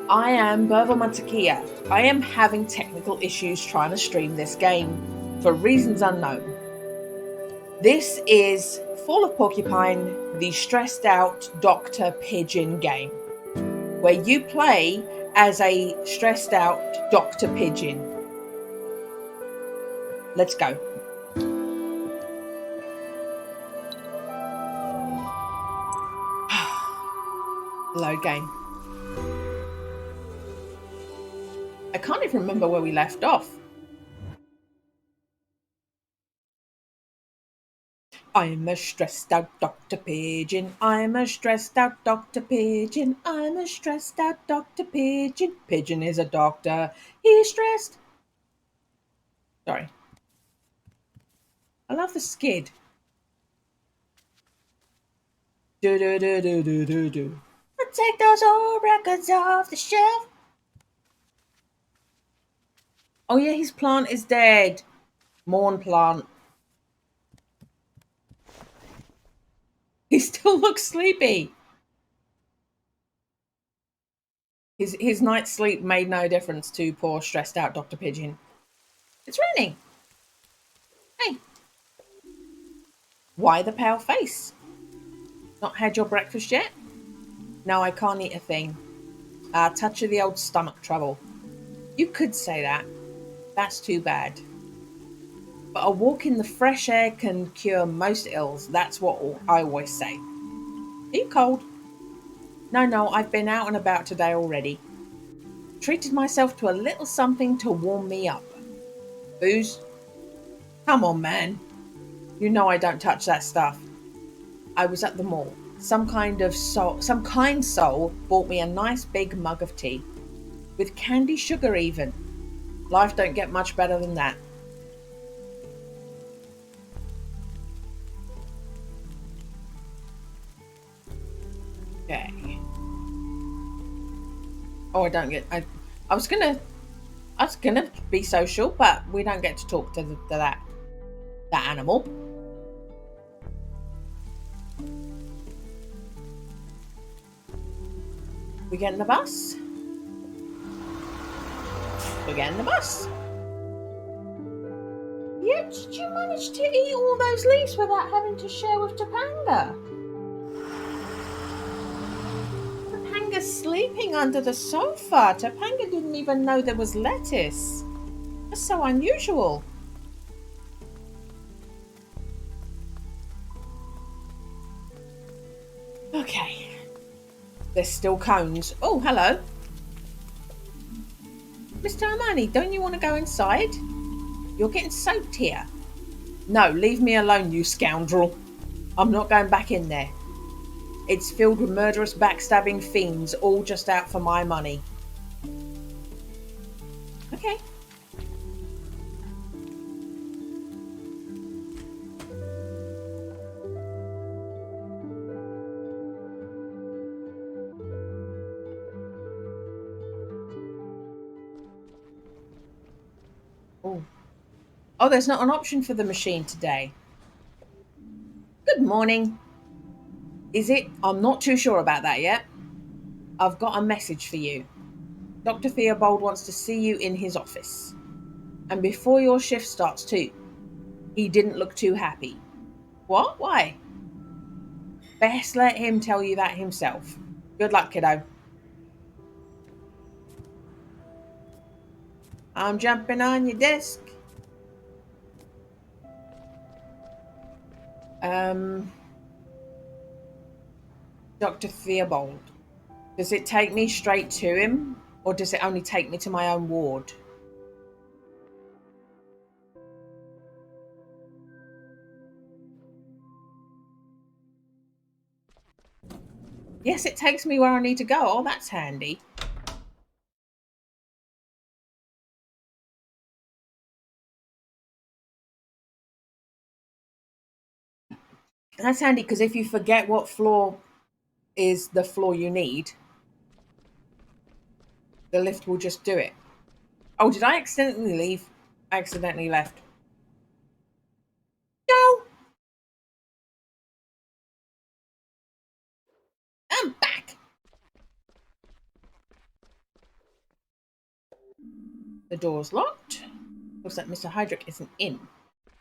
I am Burble Matakia. I am having technical issues trying to stream this game for reasons unknown. This is Fall of Porcupine, the stressed out Doctor Pigeon game, where you play as a stressed out Doctor Pigeon. Let's go. Load game. I can't even remember where we left off. I'm a stressed out Doctor Pigeon. I'm a stressed out Doctor Pigeon. I'm a stressed out Doctor Pigeon. Pigeon is a doctor. He's stressed. Sorry. I love the skid. Do do do do do do do. Take those old records off the shelf. Oh yeah, his plant is dead. Morn plant. He still looks sleepy. His night's sleep made no difference to poor stressed out Dr. Pigeon. It's raining. Hey. Why the pale face? Not had your breakfast yet? No, I can't eat a thing. Touch of the old stomach trouble. You could say that. That's too bad. But a walk in the fresh air can cure most ills. That's what I always say. Are you cold? No, I've been out and about today already. Treated myself to a little something to warm me up. Booze? Come on, man. You know I don't touch that stuff. I was at the mall. Some kind soul bought me a nice big mug of tea. With candy sugar even. Life don't get much better than that. Okay. Oh, I don't get. I was gonna be social, but we don't get to talk to that animal. We get in the bus. We get in the bus. Yeah, did you manage to eat all those leaves without having to share with Topanga? Topanga's sleeping under the sofa. Topanga didn't even know there was lettuce. That's so unusual. Okay. There's still cones. Oh, hello. Mr. Hermione, don't you want to go inside? You're getting soaked here. No, leave me alone, you scoundrel. I'm not going back in there. It's filled with murderous, backstabbing fiends, all just out for my money. Okay. Oh, there's not an option for the machine today. Good morning. Is it? I'm not too sure about that yet. I've got a message for you. Dr. Theobald wants to see you in his office. And before your shift starts too. He didn't look too happy. What? Why? Best let him tell you that himself. Good luck, kiddo. I'm jumping on your desk. Dr. Theobald. Does it take me straight to him, or does it only take me to my own ward? Yes, it takes me where I need to go. Oh, that's handy. That's handy because if you forget what floor is the floor you need, the lift will just do it. Oh, did I accidentally leave? I accidentally left. No! I'm back! The door's locked. Looks like Mr. Hydrick isn't in.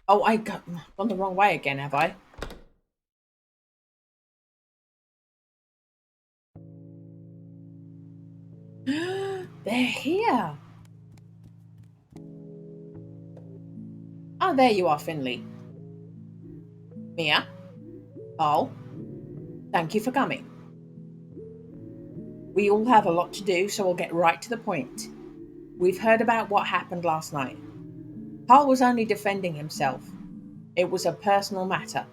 Oh, I gone the wrong way again, have I? They're here. Oh, there you are, Finley. Mia. Oh, thank you for coming. We all have a lot to do, so we'll get right to the point. We've heard about what happened last night. Carl was only defending himself. It was a personal matter.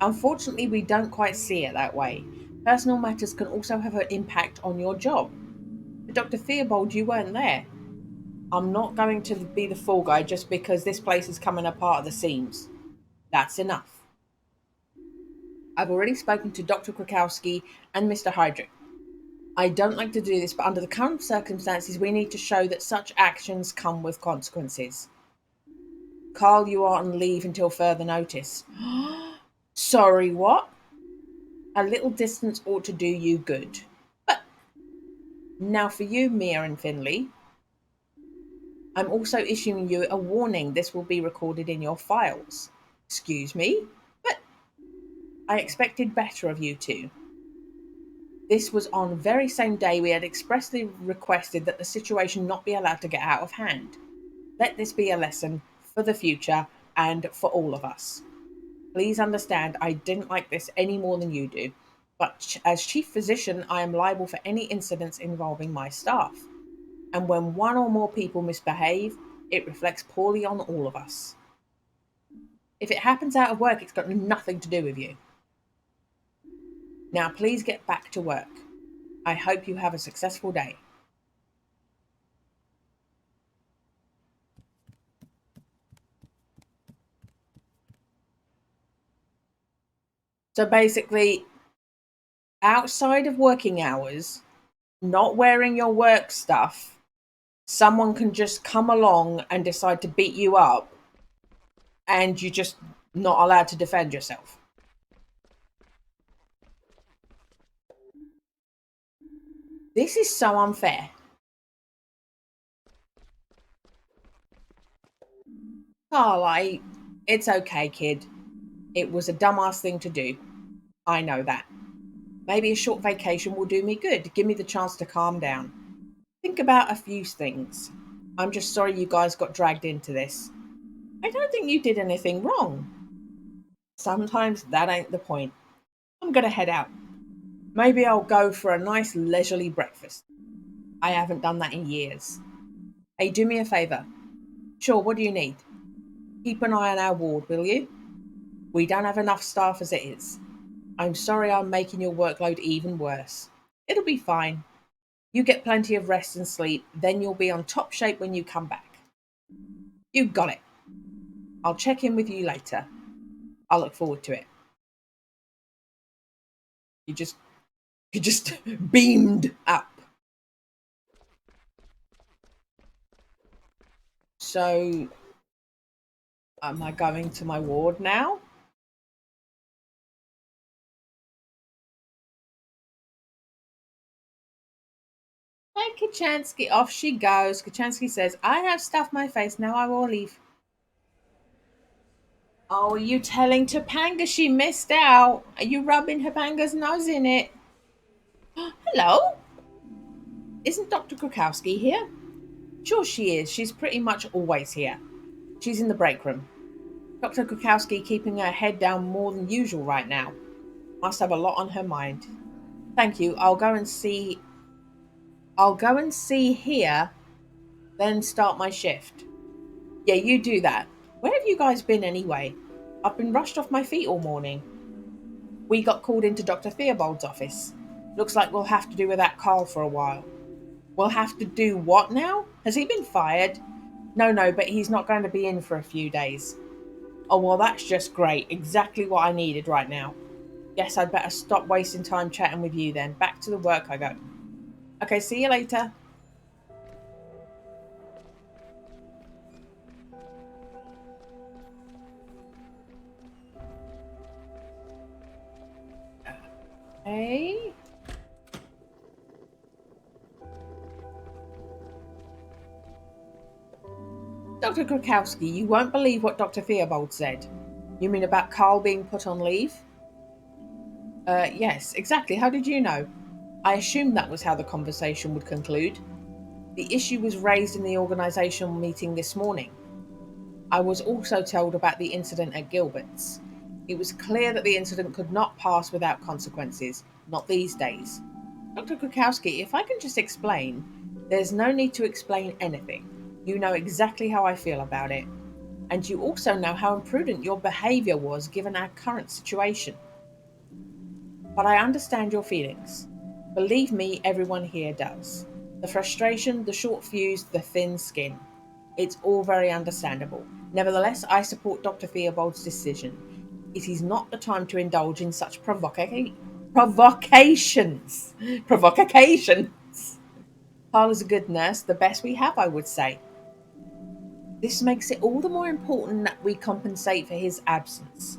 Unfortunately, we don't quite see it that way. Personal matters can also have an impact on your job. But Dr. Theobald, you weren't there. I'm not going to be the fall guy just because this place is coming apart at the seams. That's enough. I've already spoken to Dr. Krakowski and Mr. Hydrick. I don't like to do this, but under the current circumstances, we need to show that such actions come with consequences. Carl, you are on leave until further notice. Sorry, what? A little distance ought to do you good. But now for you, Mia and Finley, I'm also issuing you a warning. This will be recorded in your files. Excuse me, but I expected better of you two. This was on the very same day we had expressly requested that the situation not be allowed to get out of hand. Let this be a lesson for the future and for all of us. Please understand, I didn't like this any more than you do, but as chief physician, I am liable for any incidents involving my staff. And when one or more people misbehave, it reflects poorly on all of us. If it happens out of work, it's got nothing to do with you. Now, please get back to work. I hope you have a successful day. So basically, outside of working hours, not wearing your work stuff, someone can just come along and decide to beat you up, and you're just not allowed to defend yourself. This is so unfair. Carl, it's okay, kid. It was a dumbass thing to do. I know that. Maybe a short vacation will do me good. Give me the chance to calm down. Think about a few things. I'm just sorry you guys got dragged into this. I don't think you did anything wrong. Sometimes that ain't the point. I'm gonna head out. Maybe I'll go for a nice leisurely breakfast. I haven't done that in years. Hey, do me a favour. Sure, what do you need? Keep an eye on our ward, will you? We don't have enough staff as it is. I'm sorry I'm making your workload even worse. It'll be fine. You get plenty of rest and sleep, then you'll be on top shape when you come back. You got it. I'll check in with you later. I look forward to it. You just beamed up. So am I going to my ward now? Hey, Kachansky, off she goes. Kachansky says, I have stuffed my face, now I will leave. Oh, are you telling Topanga she missed out? Are you rubbing Topanga's nose in it? Hello? Isn't Dr. Krakowski here? Sure she is. She's pretty much always here. She's in the break room. Dr. Krakowski keeping her head down more than usual right now. Must have a lot on her mind. Thank you. I'll go and see here, then start my shift. Yeah, you do that. Where have you guys been anyway? I've been rushed off my feet all morning. We got called into Dr. Theobald's office. Looks like we'll have to do without Carl for a while. We'll have to do what now? Has he been fired? No, but he's not going to be in for a few days. Oh, well, that's just great. Exactly what I needed right now. Guess I'd better stop wasting time chatting with you then. Back to the work I go. Okay, see you later. Hey. Dr. Krakowski, you won't believe what Dr. Theobald said. You mean about Carl being put on leave? Yes, exactly. How did you know? I assumed that was how the conversation would conclude. The issue was raised in the organisational meeting this morning. I was also told about the incident at Gilbert's. It was clear that the incident could not pass without consequences, not these days. Dr. Krakowski, if I can just explain, there's no need to explain anything. You know exactly how I feel about it. And you also know how imprudent your behaviour was given our current situation. But I understand your feelings. Believe me, everyone here does. The frustration, the short fuse, the thin skin. It's all very understandable. Nevertheless, I support Dr. Theobald's decision. It is not the time to indulge in such provocations. Provocations. Carl is a good nurse, the best we have, I would say. This makes it all the more important that we compensate for his absence.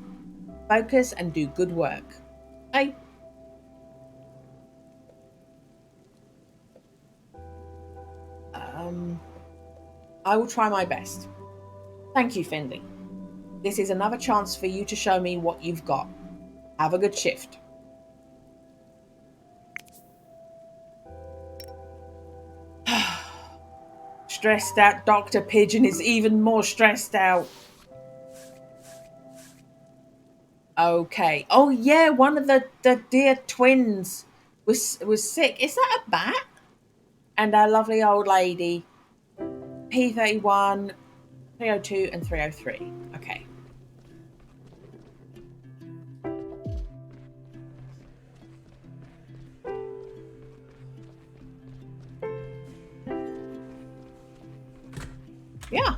Focus and do good work. I I will try my best. Thank you, Finley. This is another chance for you to show me what you've got. Have a good shift. Stressed out Dr. Pigeon is even more stressed out. Okay. Oh yeah, one of the dear twins was sick. Is that a bat? And our lovely old lady. P31, 302 and 303. Okay. Yeah.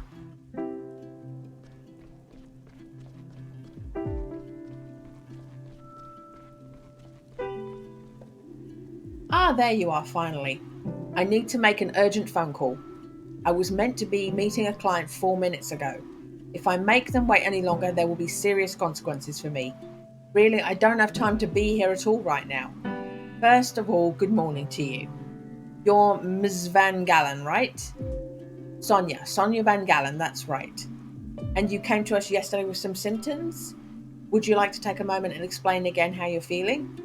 Ah, there you are, finally. I need to make an urgent phone call. I was meant to be meeting a client 4 minutes ago. If I make them wait any longer, there will be serious consequences for me. Really, I don't have time to be here at all right now. First of all, good morning to you. You're Ms. Van Gallen, right? Sonia Van Gallen, that's right. And you came to us yesterday with some symptoms? Would you like to take a moment and explain again how you're feeling?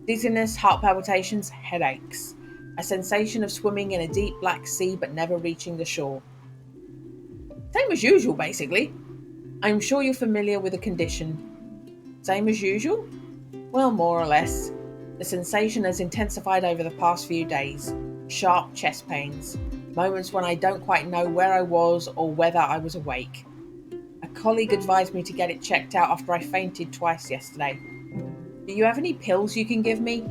Dizziness, heart palpitations, headaches. A sensation of swimming in a deep black sea but never reaching the shore. Same as usual, basically. I'm sure you're familiar with the condition. Same as usual? Well, more or less. The sensation has intensified over the past few days. Sharp chest pains. Moments when I don't quite know where I was or whether I was awake. A colleague advised me to get it checked out after I fainted twice yesterday. Do you have any pills you can give me?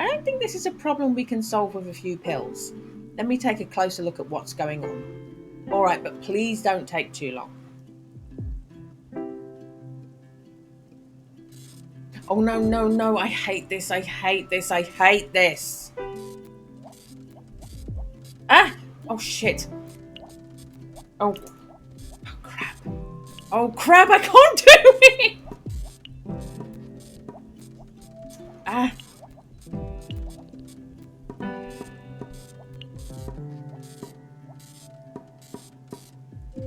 I don't think this is a problem we can solve with a few pills. Let me take a closer look at what's going on. All right, but please don't take too long. Oh, no. I hate this. Ah! Oh, shit. Oh, crap. Oh, crap, I can't do it! Ah.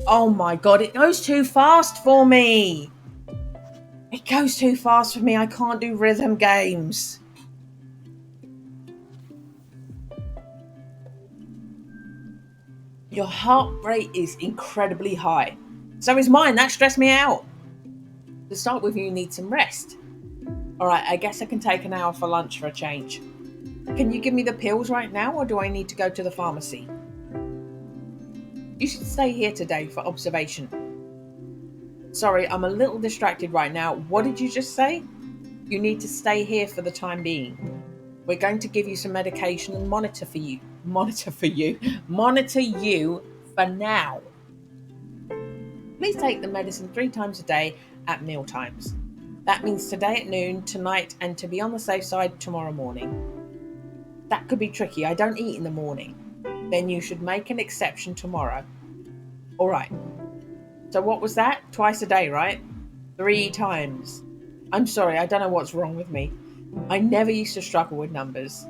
Oh my god, it goes too fast for me. It goes too fast for me. I can't do rhythm games. Your heart rate is incredibly high. So is mine. That stressed me out. To start with, you need some rest. Alright, I guess I can take an hour for lunch for a change. Can you give me the pills right now, or do I need to go to the pharmacy? You should stay here today for observation. Sorry, I'm a little distracted right now. What did you just say? You need to stay here for the time being. We're going to give you some medication and monitor you for now. Please take the medicine 3 times a day at meal times. That means today at noon, tonight, and to be on the safe side, tomorrow morning. That could be tricky. I don't eat in the morning. Then you should make an exception tomorrow. All right. So what was that? Twice a day, right? 3 times. I'm sorry, I don't know what's wrong with me. I never used to struggle with numbers.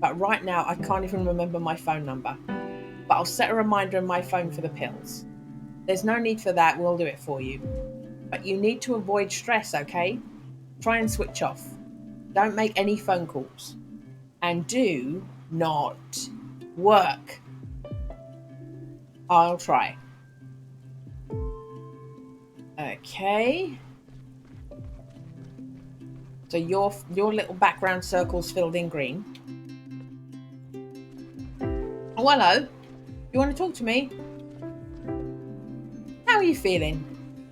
But right now, I can't even remember my phone number. But I'll set a reminder in my phone for the pills. There's no need for that. We'll do it for you. But you need to avoid stress, okay? Try and switch off. Don't make any phone calls. And do not work. I'll try. Okay. So your little background circle's filled in green. Oh, hello. You want to talk to me? How are you feeling?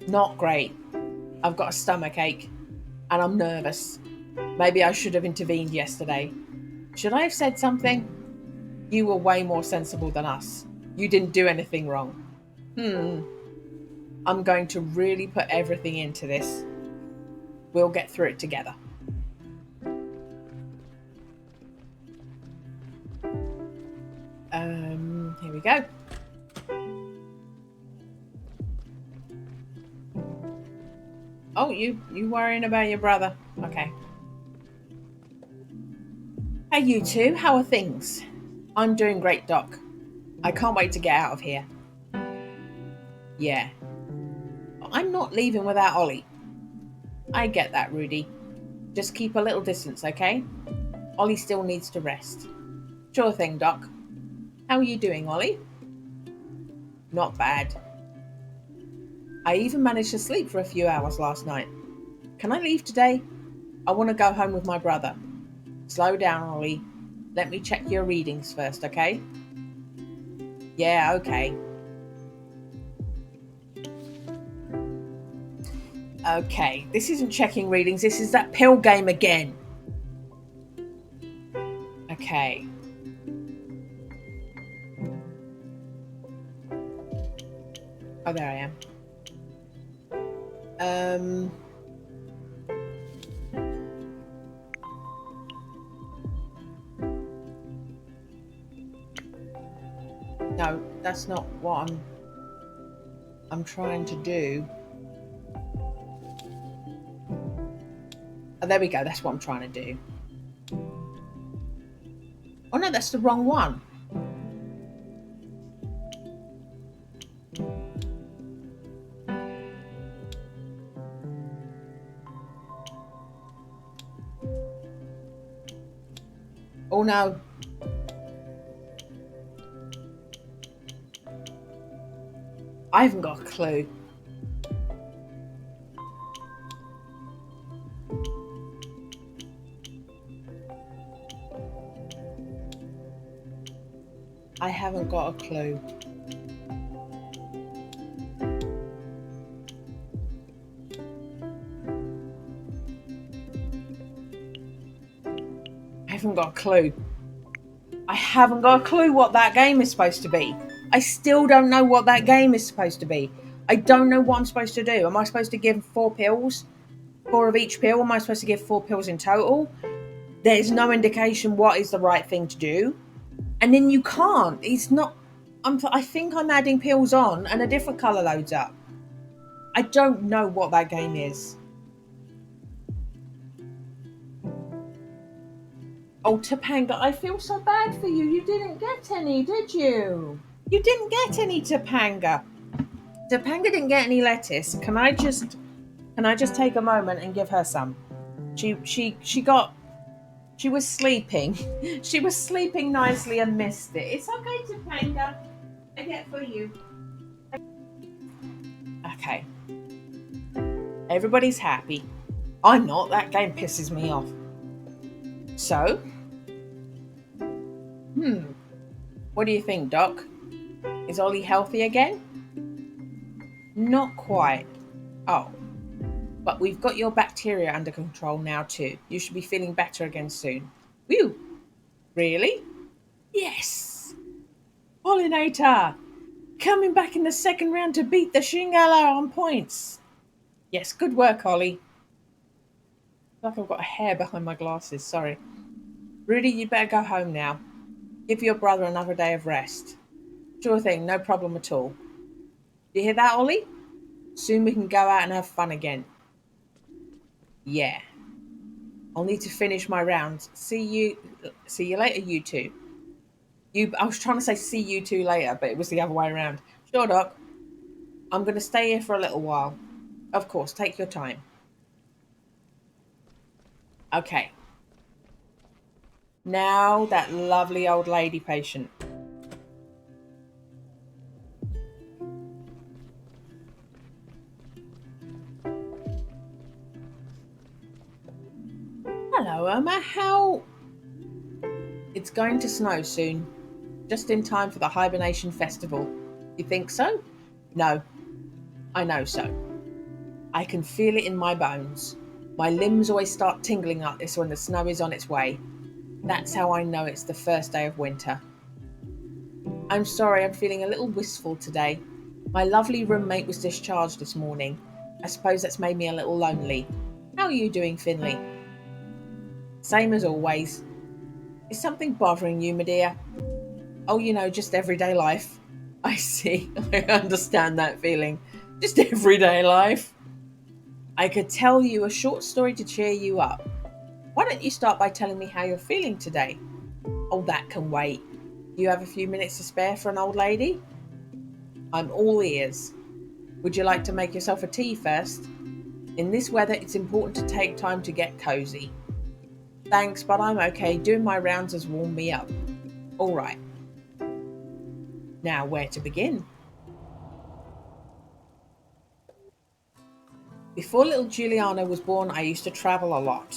Not great. I've got a stomach ache and I'm nervous. Maybe I should have intervened yesterday. Should I have said something? You were way more sensible than us. You didn't do anything wrong. I'm going to really put everything into this. We'll get through it together. Here we go. Oh, you worrying about your brother. Okay. Hey, you two, how are things? I'm doing great, Doc. I can't wait to get out of here. Yeah. I'm not leaving without Ollie. I get that, Rudy. Just keep a little distance, okay? Ollie still needs to rest. Sure thing, Doc. How are you doing, Ollie? Not bad. I even managed to sleep for a few hours last night. Can I leave today? I want to go home with my brother. Slow down, Ollie. Let me check your readings first, okay? Yeah, okay. Okay, this isn't checking readings. This is that pill game again. Okay. Oh, there I am. No, that's not what I'm trying to do. Oh, there we go. That's what I'm trying to do. Oh no, that's the wrong one. Oh no. I haven't got a clue. I haven't got a clue. I haven't got a clue. I haven't got a clue what that game is supposed to be. I still don't know what that game is supposed to be. I don't know what I'm supposed to do. Am I supposed to give 4 pills? 4 of each pill? Am I supposed to give 4 pills in total? There's no indication what is the right thing to do. And then you can't. It's not... I think I'm adding pills on and a different colour loads up. I don't know what that game is. Oh, Topanga, I feel so bad for you. You didn't get any, did you? You didn't get any, Topanga. Topanga didn't get any lettuce. Can I just take a moment and give her some? She was sleeping. She was sleeping nicely and missed it. It's okay, Topanga. I get for you. Okay. Everybody's happy. I'm not. That game pisses me off. So, what do you think, Doc? Is Ollie healthy again? Not quite. Oh, but we've got your bacteria under control now too. You should be feeling better again soon. Whew! Really? Yes! Pollinator! Coming back in the second round to beat the Shingala on points. Yes, good work, Ollie. Like I've got a hair behind my glasses, sorry. Rudy, you better go home now. Give your brother another day of rest. Sure thing, no problem at all. You hear that, Ollie? Soon we can go out and have fun again. Yeah. I'll need to finish my rounds. See you later, you two. I was trying to say see you two later, but it was the other way around. Sure, Doc. I'm going to stay here for a little while. Of course, take your time. Okay. Now that lovely old lady patient. Hello, Irma. How? It's going to snow soon. Just in time for the Hibernation Festival. You think so? No, I know so. I can feel it in my bones. My limbs always start tingling like this when the snow is on its way. That's how I know it's the first day of winter. I'm sorry, I'm feeling a little wistful today. My lovely roommate was discharged this morning. I suppose that's made me a little lonely. How are you doing, Finley? Same as always. Is something bothering you, my dear? Oh, just everyday life. I see. I understand that feeling. Just everyday life. I could tell you a short story to cheer you up. Why don't you start by telling me how you're feeling today? Oh, that can wait. Do you have a few minutes to spare for an old lady? I'm all ears. Would you like to make yourself a tea first? In this weather, it's important to take time to get cozy. Thanks, but I'm okay. Doing my rounds has warmed me up. All right. Now, where to begin? Before little Giuliano was born, I used to travel a lot.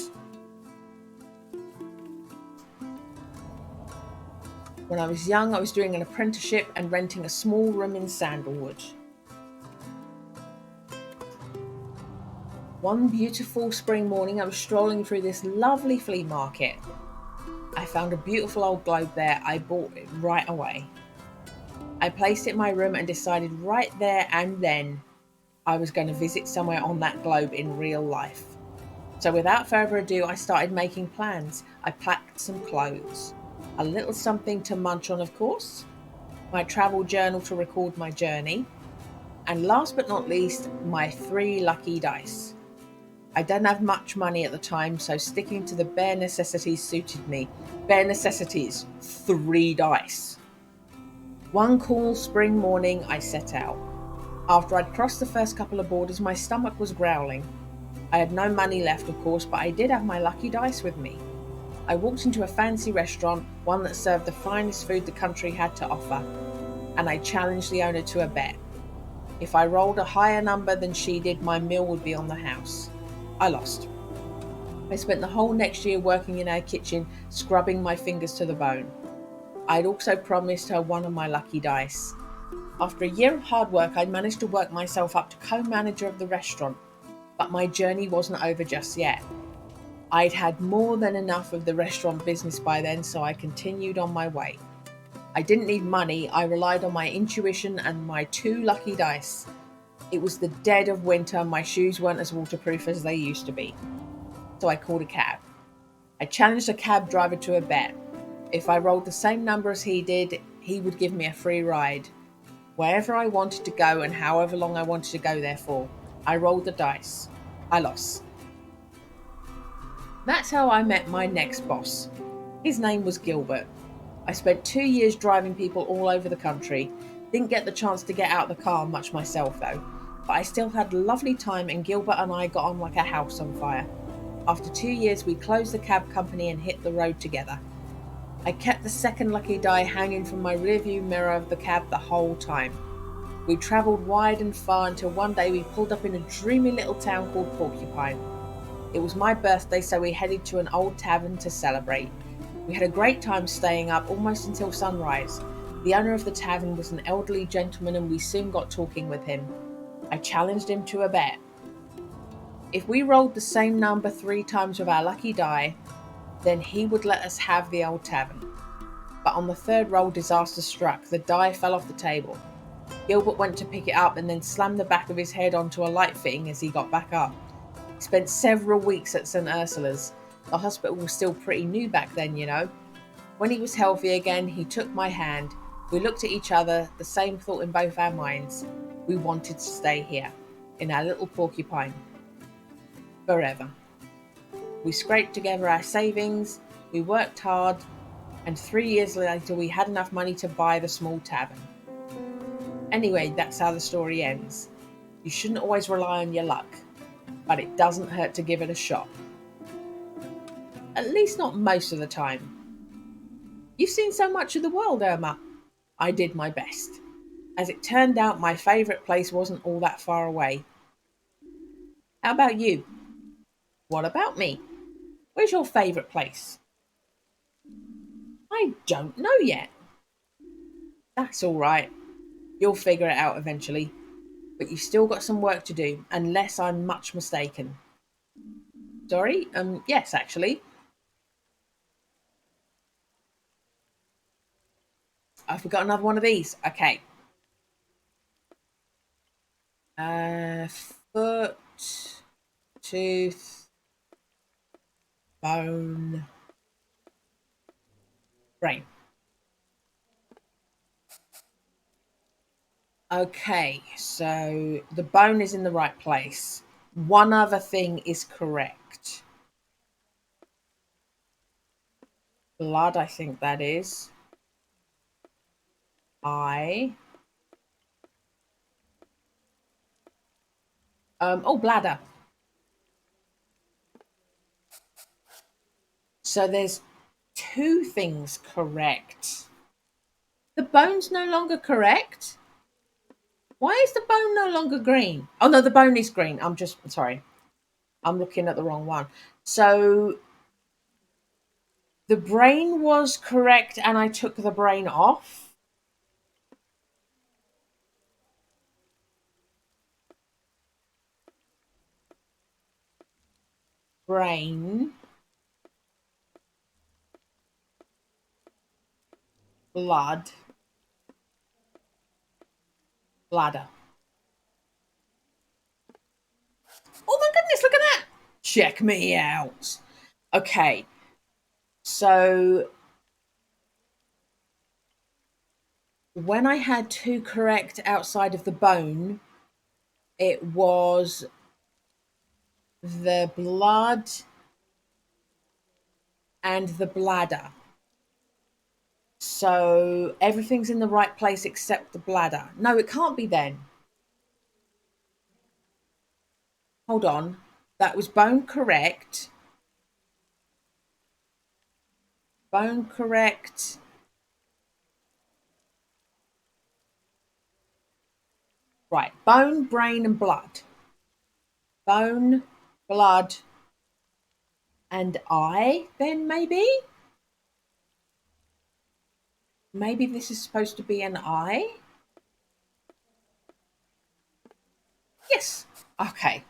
When I was young, I was doing an apprenticeship and renting a small room in Sandalwood. One beautiful spring morning, I was strolling through this lovely flea market. I found a beautiful old globe there. I bought it right away. I placed it in my room and decided right there and then I was going to visit somewhere on that globe in real life. So without further ado, I started making plans. I packed some clothes, a little something to munch on, of course, my travel journal to record my journey, and last but not least, my 3 lucky dice. I didn't have much money at the time, so sticking to the bare necessities suited me. Bare necessities, 3 dice. One cool spring morning, I set out. After I'd crossed the first couple of borders, my stomach was growling. I had no money left, of course, but I did have my lucky dice with me. I walked into a fancy restaurant, one that served the finest food the country had to offer, and I challenged the owner to a bet. If I rolled a higher number than she did, my meal would be on the house. I lost. I spent the whole next year working in her kitchen, scrubbing my fingers to the bone. I'd also promised her one of my lucky dice. After a year of hard work, I'd managed to work myself up to co-manager of the restaurant, but my journey wasn't over just yet. I'd had more than enough of the restaurant business by then, so I continued on my way. I didn't need money, I relied on my intuition and my 2 lucky dice. It was the dead of winter, my shoes weren't as waterproof as they used to be. So I called a cab. I challenged the cab driver to a bet. If I rolled the same number as he did, he would give me a free ride. Wherever I wanted to go and however long I wanted to go there for. I rolled the dice. I lost. That's how I met my next boss. His name was Gilbert. I spent 2 years driving people all over the country. Didn't get the chance to get out of the car much myself though. But I still had a lovely time and Gilbert and I got on like a house on fire. After 2 years we closed the cab company and hit the road together. I kept the second lucky die hanging from my rearview mirror of the cab the whole time. We travelled wide and far until one day we pulled up in a dreamy little town called Porcupine. It was my birthday, so we headed to an old tavern to celebrate. We had a great time staying up almost until sunrise. The owner of the tavern was an elderly gentleman and we soon got talking with him. I challenged him to a bet. If we rolled the same number 3 times with our lucky die, then he would let us have the old tavern. But on the 3rd roll, disaster struck. The die fell off the table. Gilbert went to pick it up and then slammed the back of his head onto a light fitting as he got back up. He spent several weeks at St. Ursula's. The hospital was still pretty new back then, you know. When he was healthy again, he took my hand. We looked at each other, the same thought in both our minds. We wanted to stay here, in our little Porcupine. Forever. We scraped together our savings, we worked hard, and 3 years later we had enough money to buy the small tavern. Anyway, that's how the story ends. You shouldn't always rely on your luck, but it doesn't hurt to give it a shot. At least not most of the time. You've seen so much of the world, Irma. I did my best. As it turned out, my favourite place wasn't all that far away. How about you? What about me? Where's your favourite place? I don't know yet. That's all right. You'll figure it out eventually. But you've still got some work to do, unless I'm much mistaken. Sorry? Yes, actually. I forgot another one of these. Okay. Foot, tooth, bone, brain. Okay, so the bone is in the right place. One other thing is correct. Blood, I think that is. Eye. Oh, bladder. So there's two things correct. The bone's no longer correct? Why is the bone no longer green? Oh, no, the bone is green. I'm just, sorry. I'm looking at the wrong one. So the brain was correct and I took the brain off. Brain. Blood. Bladder. Oh my goodness, look at that. Check me out. Okay. So when I had two correct outside of the bone, it was the blood and the bladder. So everything's in the right place except the bladder. No, it can't be then. Hold on. That was bone correct. Bone correct. Right. Bone, brain, and blood. Bone, blood, and eye, then maybe? Maybe this is supposed to be an eye? Yes. Okay.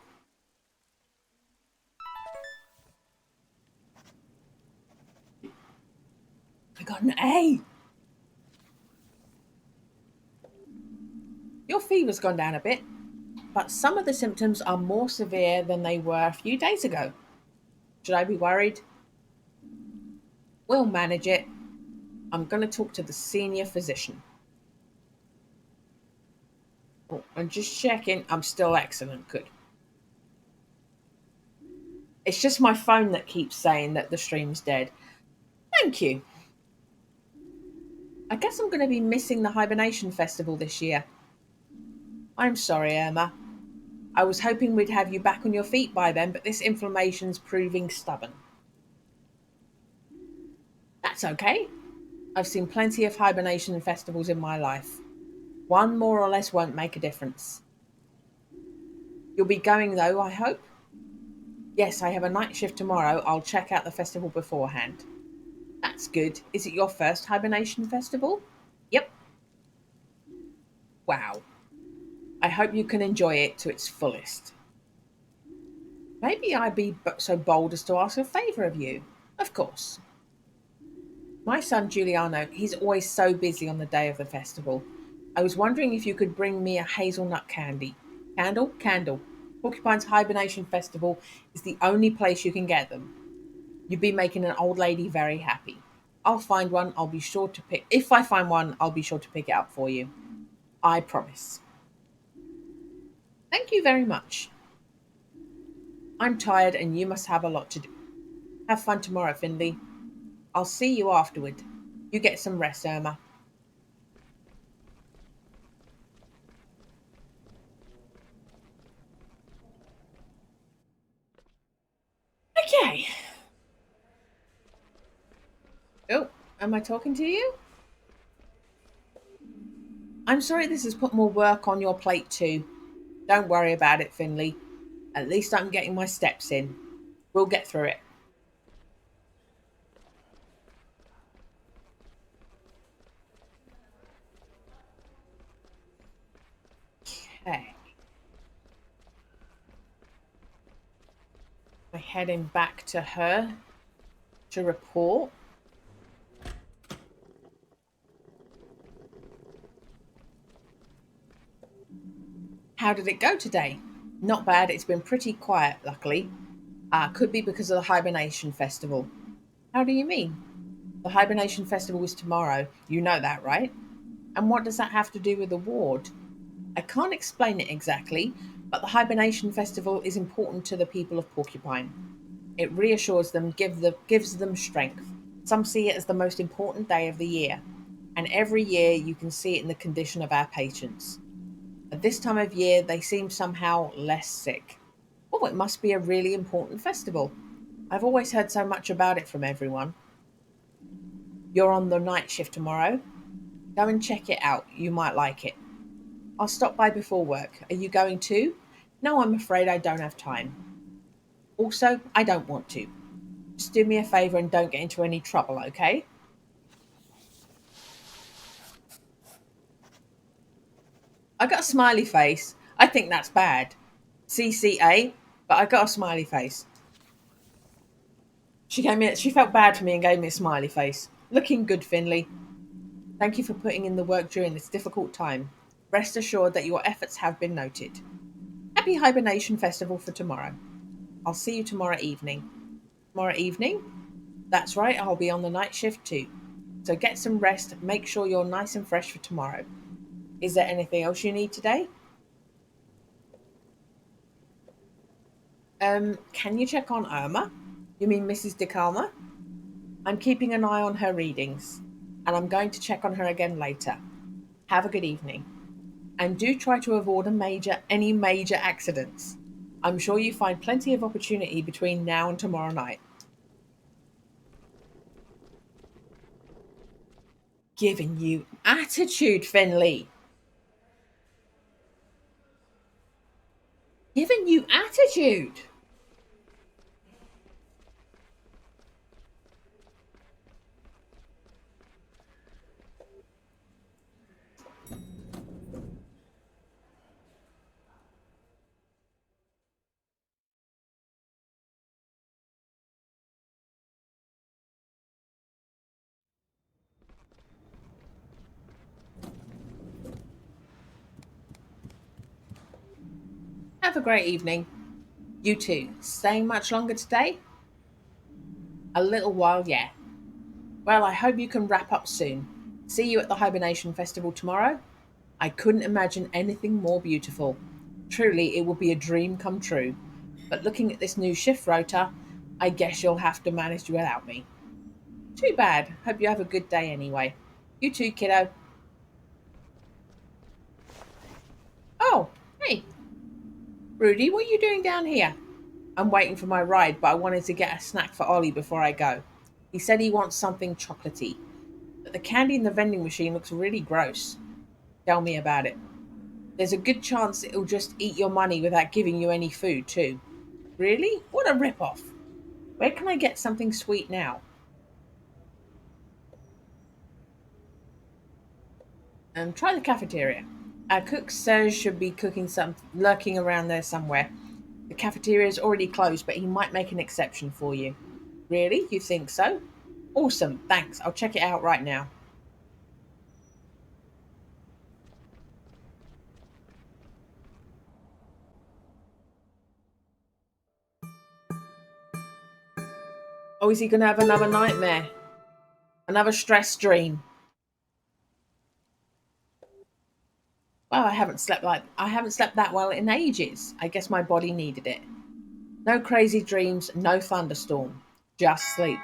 I got an A. Your fever's gone down a bit, but some of the symptoms are more severe than they were a few days ago. Should I be worried? We'll manage it. I'm going to talk to the senior physician. Oh, I'm just checking. I'm still excellent. Good. It's just my phone that keeps saying that the stream's dead. Thank you. I guess I'm going to be missing the Hibernation Festival this year. I'm sorry, Irma. I was hoping we'd have you back on your feet by then, but this inflammation's proving stubborn. That's okay. I've seen plenty of hibernation festivals in my life. One more or less won't make a difference. You'll be going though, I hope? Yes, I have a night shift tomorrow. I'll check out the festival beforehand. That's good. Is it your first hibernation festival? Yep. Wow. I hope you can enjoy it to its fullest. Maybe I'd be so bold as to ask a favour of you. Of course. My son Giuliano, he's always so busy on the day of the festival. I was wondering if you could bring me a hazelnut candy. Candle? Candle. Porcupine's Hibernation Festival is the only place you can get them. You'd be making an old lady very happy. I'll find one. I'll be sure to pick. If I find one, I'll be sure to pick it up for you. I promise. Thank you very much. I'm tired and you must have a lot to do. Have fun tomorrow, Finley. I'll see you afterward. You get some rest, Irma. Am I talking to you? I'm sorry this has put more work on your plate too. Don't worry about it, Finley. At least I'm getting my steps in. We'll get through it. Okay. We're heading back to her to report. How did it go today? Not bad. It's been pretty quiet, luckily. Could be because of the Hibernation Festival. How do you mean? The Hibernation Festival is tomorrow. You know that, right? And what does that have to do with the ward? I can't explain it exactly, but the Hibernation Festival is important to the people of Porcupine. It reassures them, gives them strength. Some see it as the most important day of the year, and every year you can see it in the condition of our patients. At this time of year, they seem somehow less sick. Oh, it must be a really important festival. I've always heard so much about it from everyone. You're on the night shift tomorrow. Go and check it out. You might like it. I'll stop by before work. Are you going too? No, I'm afraid I don't have time. Also, I don't want to. Just do me a favour and don't get into any trouble, okay? I got a smiley face. I think that's bad. CCA, but I got a smiley face. She felt bad for me and gave me a smiley face. Looking good, Finley. Thank you for putting in the work during this difficult time. Rest assured that your efforts have been noted. Happy Hibernation Festival for tomorrow. I'll see you tomorrow evening. Tomorrow evening? That's right, I'll be on the night shift too. So get some rest, make sure you're nice and fresh for tomorrow. Is there anything else you need today? Can you check on Irma? You mean Mrs. DeCalma? I'm keeping an eye on her readings, and I'm going to check on her again later. Have a good evening. And do try to avoid any major accidents. I'm sure you find plenty of opportunity between now and tomorrow night. Giving you attitude, Finley. Giving you attitude. Have a great evening. You too. Staying much longer today? A little while, yeah. Well, I hope you can wrap up soon. See you at the Hibernation Festival tomorrow. I couldn't imagine anything more beautiful. Truly, it will be a dream come true. But looking at this new shift rota, I guess you'll have to manage without me. Too bad. Hope you have a good day anyway. You too, kiddo. Oh, hey, Rudy, what are you doing down here? I'm waiting for my ride, but I wanted to get a snack for Ollie before I go. He said he wants something chocolatey, but the candy in the vending machine looks really gross. Tell me about it. There's a good chance it'll just eat your money without giving you any food, too. Really? What a rip-off. Where can I get something sweet now? Try the cafeteria. Our cook Serge should be lurking around there somewhere. The cafeteria is already closed, but he might make an exception for you. Really? You think so? Awesome, thanks. I'll check it out right now. Oh, is he going to have another nightmare? Another stress dream? Well, I haven't slept that well in ages. I guess my body needed it. No crazy dreams, no thunderstorm. Just sleep.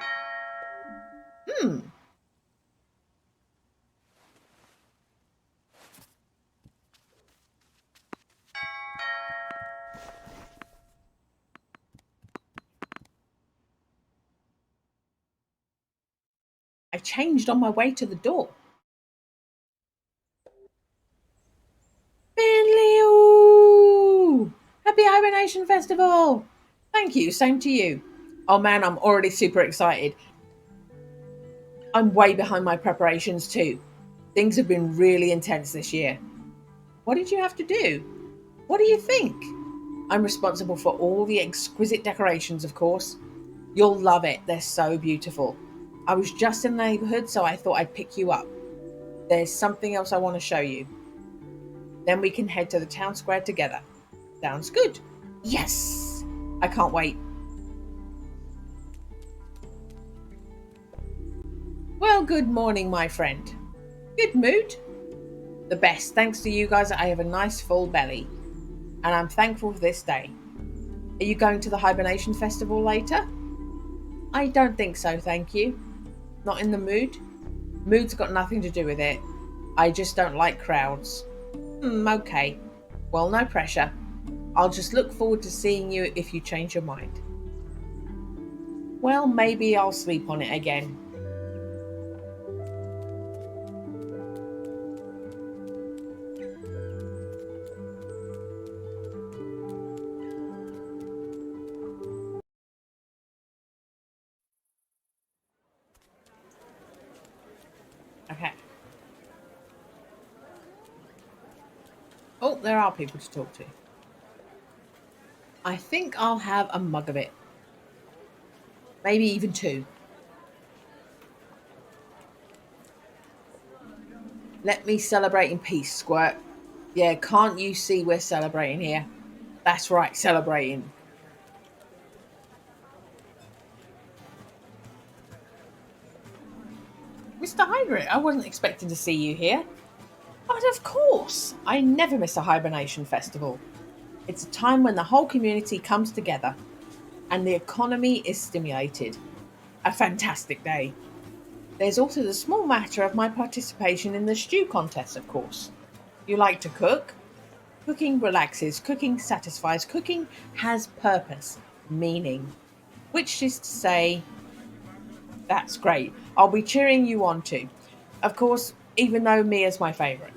Hmm. I changed on my way to the door. Finley, ooh! Happy Hibernation Festival! Thank you, same to you. Oh man, I'm already super excited. I'm way behind my preparations too. Things have been really intense this year. What did you have to do? What do you think? I'm responsible for all the exquisite decorations, of course. You'll love it, they're so beautiful. I was just in the neighbourhood, so I thought I'd pick you up. There's something else I want to show you. Then we can head to the town square together. Sounds good. Yes! I can't wait. Well, good morning, my friend. Good mood? The best. Thanks to you guys, I have a nice full belly. And I'm thankful for this day. Are you going to the Hibernation Festival later? I don't think so, thank you. Not in the mood? Mood's got nothing to do with it. I just don't like crowds. Okay. Well, no pressure. I'll just look forward to seeing you if you change your mind. Well, maybe I'll sleep on it again. Okay. Oh, there are people to talk to. I think I'll have a mug of it. Maybe even two. Let me celebrate in peace, Squirt. Yeah, can't you see we're celebrating here? That's right, celebrating. Mr. Hydra, I wasn't expecting to see you here. But of course, I never miss a hibernation festival. It's a time when the whole community comes together and the economy is stimulated. A fantastic day. There's also the small matter of my participation in the stew contest, of course. You like to cook? Cooking relaxes, cooking satisfies, cooking has purpose, meaning. Which is to say, that's great. I'll be cheering you on too. Of course, even though Mia's my favourite.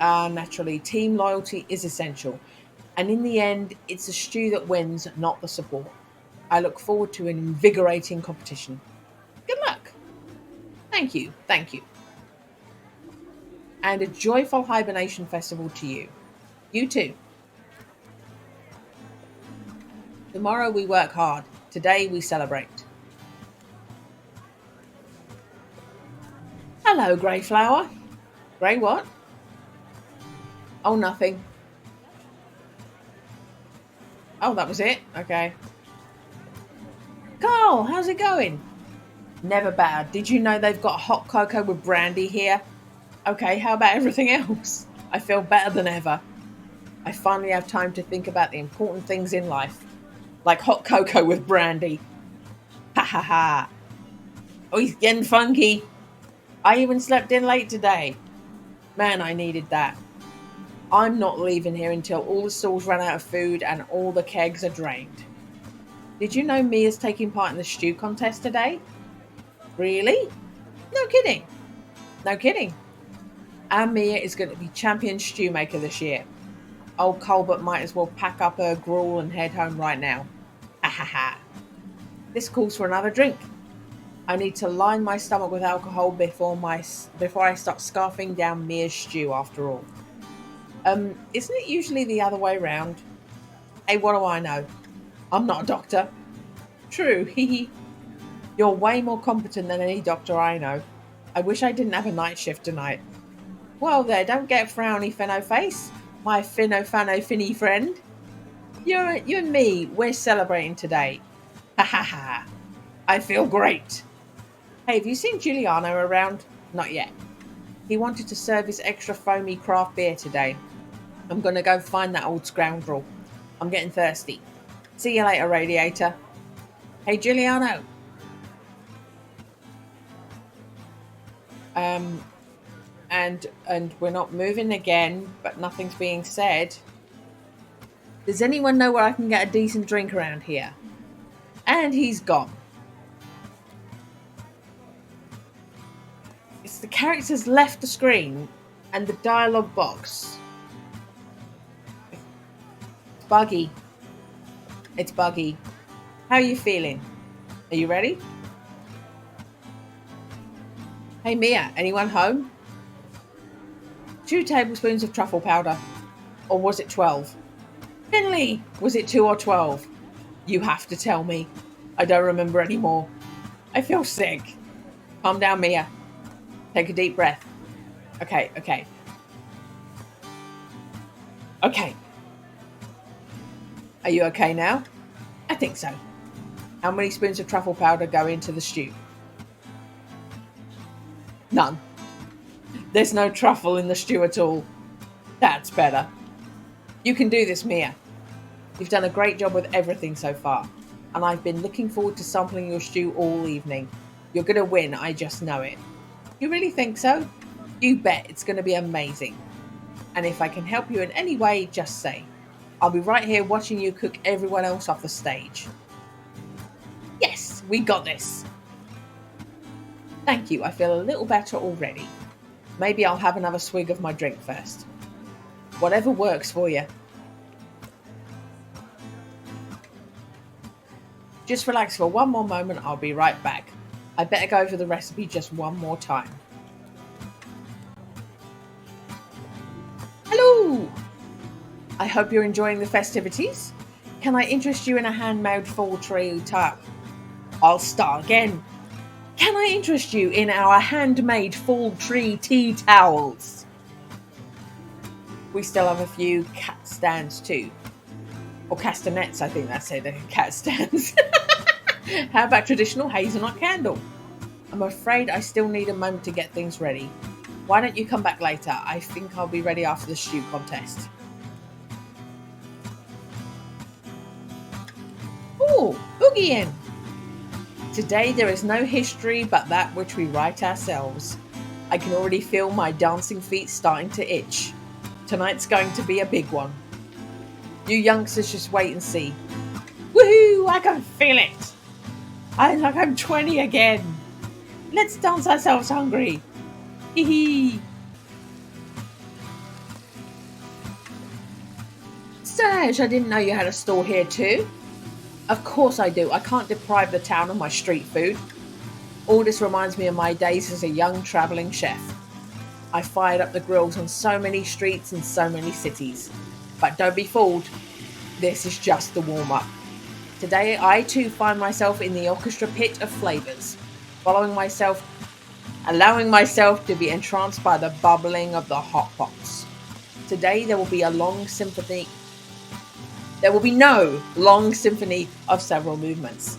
Naturally, team loyalty is essential. And in the end, it's the stew that wins, not the support. I look forward to an invigorating competition. Good luck. Thank you, thank you. And a joyful hibernation festival to you. You too. Tomorrow we work hard. Today we celebrate. Hello, Grey Flower. Grey what? Oh, nothing. Oh, that was it? Okay. Carl, how's it going? Never bad. Did you know they've got hot cocoa with brandy here? Okay, how about everything else? I feel better than ever. I finally have time to think about the important things in life, like hot cocoa with brandy. Ha ha ha. Oh, he's getting funky. I even slept in late today. Man, I needed that. I'm not leaving here until all the stalls run out of food and all the kegs are drained. Did you know Mia's taking part in the stew contest today? Really? No kidding. No kidding. And Mia is going to be champion stew maker this year. Old Colbert might as well pack up her gruel and head home right now. Ha ha ha. This calls for another drink. I need to line my stomach with alcohol before I start scarfing down Mia's stew after all. Isn't it usually the other way round? Hey, what do I know? I'm not a doctor. True, hee hee. You're way more competent than any doctor I know. I wish I didn't have a night shift tonight. Well there, don't get frowny Fenno face, my Finno Fano Finny friend. You and me, we're celebrating today. Ha ha ha. I feel great. Hey, have you seen Giuliano around? Not yet. He wanted to serve his extra foamy craft beer today. I'm going to go find that old scoundrel. I'm getting thirsty. See you later, Radiator. Hey, Giuliano. And we're not moving again, but nothing's being said. Does anyone know where I can get a decent drink around here? And he's gone. is the characters left the screen and the dialogue box. It's buggy. It's buggy. How are you feeling? Are you ready? Hey Mia, anyone home? 2 tablespoons of truffle powder. Or was it 12? Finley, was it 2 or 12? You have to tell me. I don't remember anymore. I feel sick. Calm down, Mia. Take a deep breath. Okay. Okay. Are you okay now? I think so. How many spoons of truffle powder go into the stew? None. There's no truffle in the stew at all. That's better. You can do this, Mia. You've done a great job with everything so far, and I've been looking forward to sampling your stew all evening. You're going to win, I just know it. You really think so? You bet it's going to be amazing. And if I can help you in any way, just say. I'll be right here watching you cook everyone else off the stage. Yes, we got this. Thank you, I feel a little better already. Maybe I'll have another swig of my drink first. Whatever works for you. Just relax for one more moment, I'll be right back. I better go over the recipe just one more time. Hello! I hope you're enjoying the festivities. Can I interest you in a handmade fall tree towel? I'll start again. Can I interest you in our handmade fall tree tea towels? We still have a few cat stands too. Or castanets, I think that's it, cat stands. How about traditional hazelnut candle? I'm afraid I still need a moment to get things ready. Why don't you come back later? I think I'll be ready after the stew contest. Ooh, boogie in! Today there is no history but that which we write ourselves. I can already feel my dancing feet starting to itch. Tonight's going to be a big one. You youngsters just wait and see. Woohoo! I can feel it! I'm 20 again. Let's dance ourselves hungry. Hee hee. Serge, I didn't know you had a store here too. Of course I do. I can't deprive the town of my street food. All this reminds me of my days as a young travelling chef. I fired up the grills on so many streets in so many cities. But don't be fooled. This is just the warm-up. Today I too find myself in the orchestra pit of flavours, allowing myself to be entranced by the bubbling of the hot pots. Today there will be no long symphony of several movements.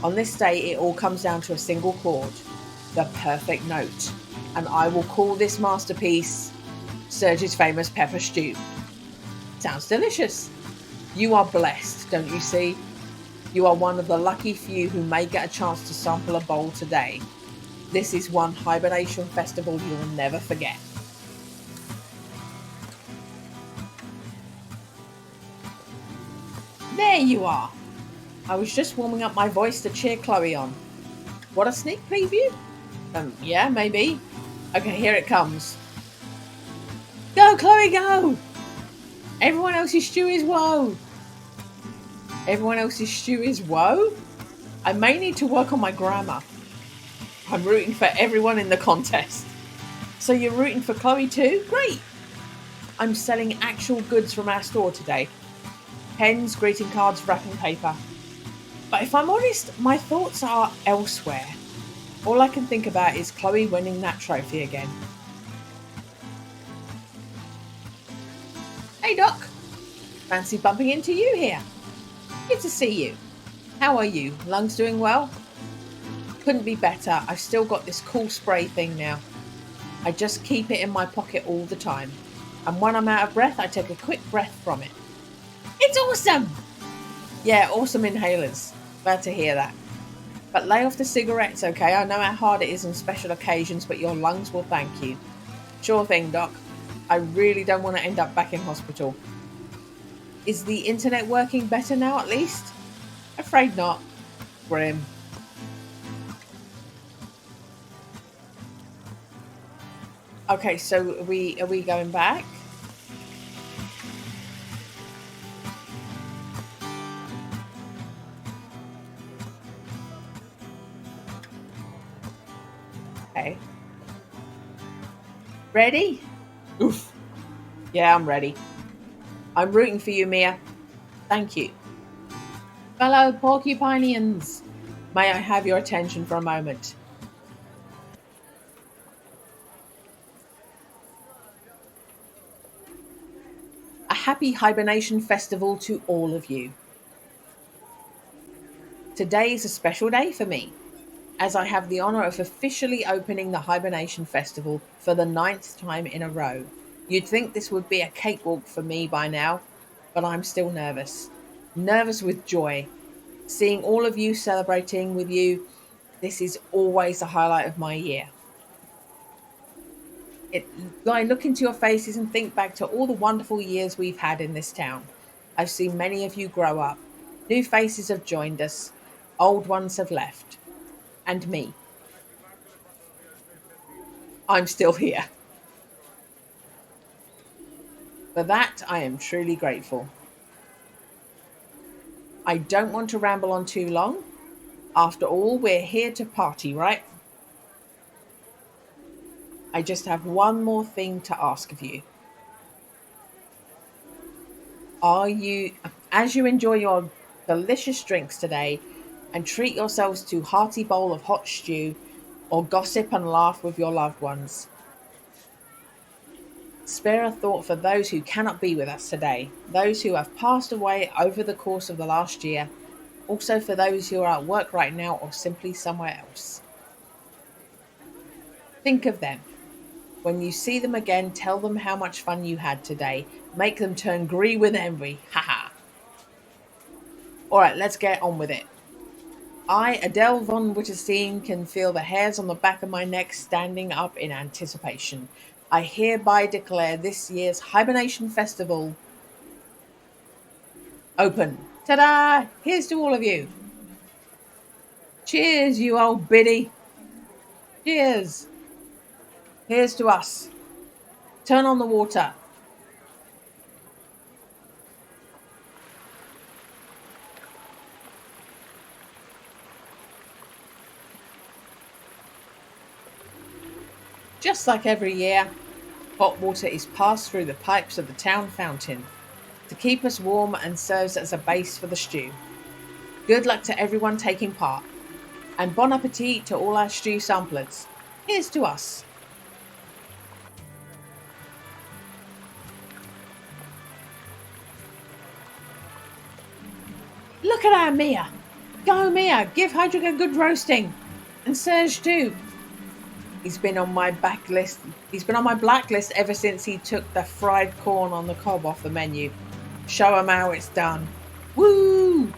On this day it all comes down to a single chord, the perfect note, and I will call this masterpiece Serge's famous pepper stew. Sounds delicious. You are blessed, don't you see? You are one of the lucky few who may get a chance to sample a bowl today. This is one Hibernation festival you'll never forget. There you are. I was just warming up my voice to cheer Chloe on. What, a sneak preview? Yeah, maybe. Okay, here it comes. Go, Chloe, go! Everyone else's stew is woe. Everyone else's stew is woe? I may need to work on my grammar. I'm rooting for everyone in the contest. So you're rooting for Chloe too? Great! I'm selling actual goods from our store today. Pens, greeting cards, wrapping paper. But if I'm honest, my thoughts are elsewhere. All I can think about is Chloe winning that trophy again. Hey Doc, fancy bumping into you here. Good to see you. How are you? Lungs doing well? Couldn't be better. I've still got this cool spray thing now. I just keep it in my pocket all the time. And when I'm out of breath, I take a quick breath from it. It's awesome! Yeah, awesome inhalers. Glad to hear that. But lay off the cigarettes, okay? I know how hard it is on special occasions, but your lungs will thank you. Sure thing, Doc. I really don't want to end up back in hospital. Is the internet working better now, at least? Afraid not. Grim. Okay, so are we going back? Okay. Ready? Oof. Yeah, I'm ready. I'm rooting for you, Mia. Thank you. Fellow Porcupinians, may I have your attention for a moment? A happy Hibernation Festival to all of you. Today is a special day for me, as I have the honour of officially opening the Hibernation Festival for the ninth time in a row. You'd think this would be a cakewalk for me by now, but I'm still nervous. Nervous with joy. Seeing all of you celebrating with you, this is always the highlight of my year. It, I look into your faces and think back to all the wonderful years we've had in this town. I've seen many of you grow up. New faces have joined us, old ones have left. And me. I'm still here. For that, I am truly grateful. I don't want to ramble on too long. After all, we're here to party, right? I just have one more thing to ask of you. Are you, as you enjoy your delicious drinks today and treat yourselves to a hearty bowl of hot stew or gossip and laugh with your loved ones, spare a thought for those who cannot be with us today, those who have passed away over the course of the last year, also for those who are at work right now or simply somewhere else. Think of them. When you see them again, tell them how much fun you had today. Make them turn green with envy. Haha. All right, let's get on with it. I, Adele von Witterstein, can feel the hairs on the back of my neck standing up in anticipation. I hereby declare this year's Hibernation Festival open. Ta-da! Here's to all of you. Cheers, you old biddy. Cheers. Here's to us. Turn on the water. Just like every year, hot water is passed through the pipes of the town fountain to keep us warm and serves as a base for the stew. Good luck to everyone taking part, and bon appetit to all our stew samplers. Here's to us. Look at our Mia. Go Mia, give Hydric a good roasting. And Serge too. He's been on my backlist. He's been on my blacklist ever since he took the fried corn on the cob off the menu. Show him how it's done. Woo!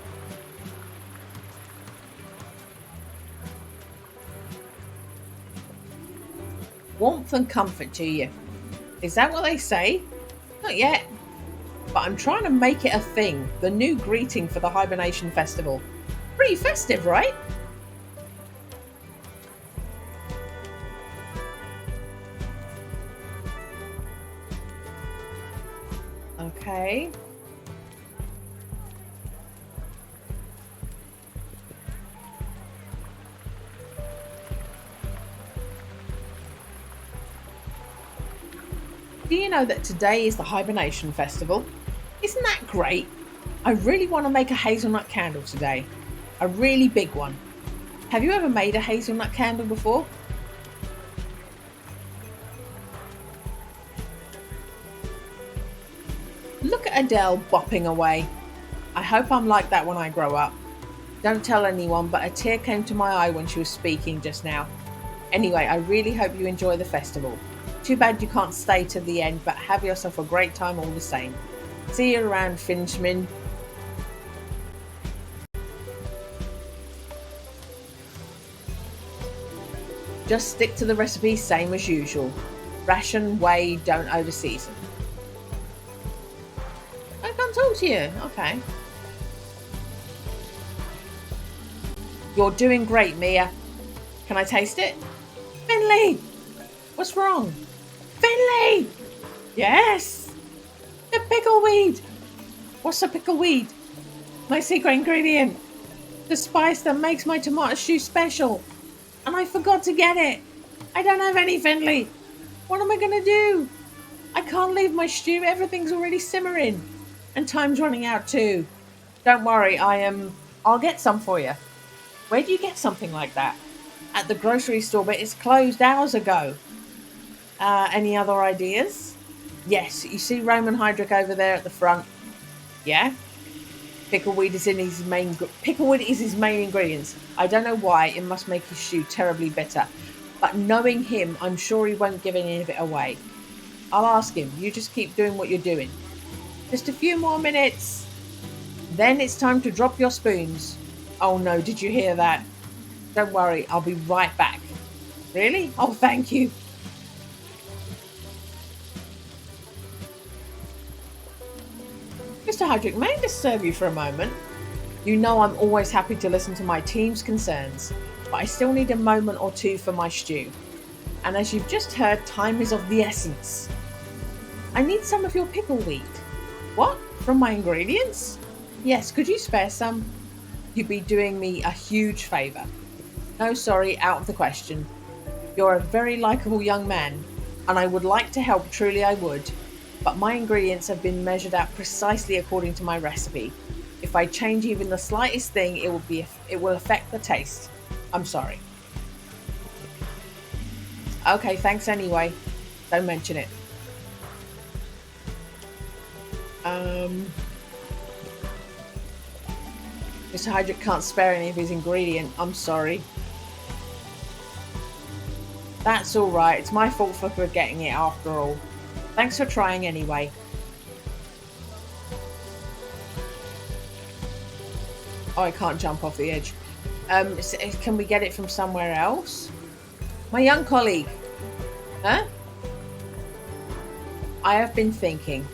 Warmth and comfort to you. Is that what they say? Not yet. But I'm trying to make it a thing. The new greeting for the Hibernation Festival. Pretty festive, right? Okay. Do you know that today is the Hibernation Festival? Isn't that great? I really want to make a hazelnut candle today. A really big one. Have you ever made a hazelnut candle before? Look at Adele bopping away. I hope I'm like that when I grow up. Don't tell anyone, but a tear came to my eye when she was speaking just now. Anyway, I really hope you enjoy the festival. Too bad you can't stay to the end, but have yourself a great time all the same. See you around, Finchman. Just stick to the recipe, same as usual. Ration, weigh, don't overseason. I can't talk to you. Okay. You're doing great, Mia. Can I taste it? Finley! What's wrong? Finley! Yes! The pickleweed! What's a pickleweed? My secret ingredient. The spice that makes my tomato stew special. And I forgot to get it. I don't have any, Finley. What am I going to do? I can't leave my stew. Everything's already simmering. And time's running out too. Don't worry, I'll get some for you. Where do you get something like that? At the grocery store, but it's closed hours ago. Any other ideas? Yes, you see Roman Hydric over there at the front. Yeah? Pickleweed is his main ingredients. I don't know why, it must make his stew terribly bitter. But knowing him, I'm sure he won't give any of it away. I'll ask him. You just keep doing what you're doing. Just a few more minutes. Then it's time to drop your spoons. Oh no, did you hear that? Don't worry, I'll be right back. Really? Oh, thank you. Mr. Hydric, may I disturb you for a moment? You know I'm always happy to listen to my team's concerns, but I still need a moment or two for my stew. And as you've just heard, time is of the essence. I need some of your pickleweed. What? From my ingredients? Yes, could you spare some? You'd be doing me a huge favour. No, sorry, out of the question. You're a very likeable young man, and I would like to help, truly I would. But my ingredients have been measured out precisely according to my recipe. If I change even the slightest thing, it will affect the taste. I'm sorry. Okay, thanks anyway. Don't mention it. Mr. Hydric can't spare any of his ingredient. I'm sorry. That's alright. It's my fault for forgetting it after all. Thanks for trying anyway. Oh, I can't jump off the edge. Can we get it from somewhere else? My young colleague. Huh? I have been thinking.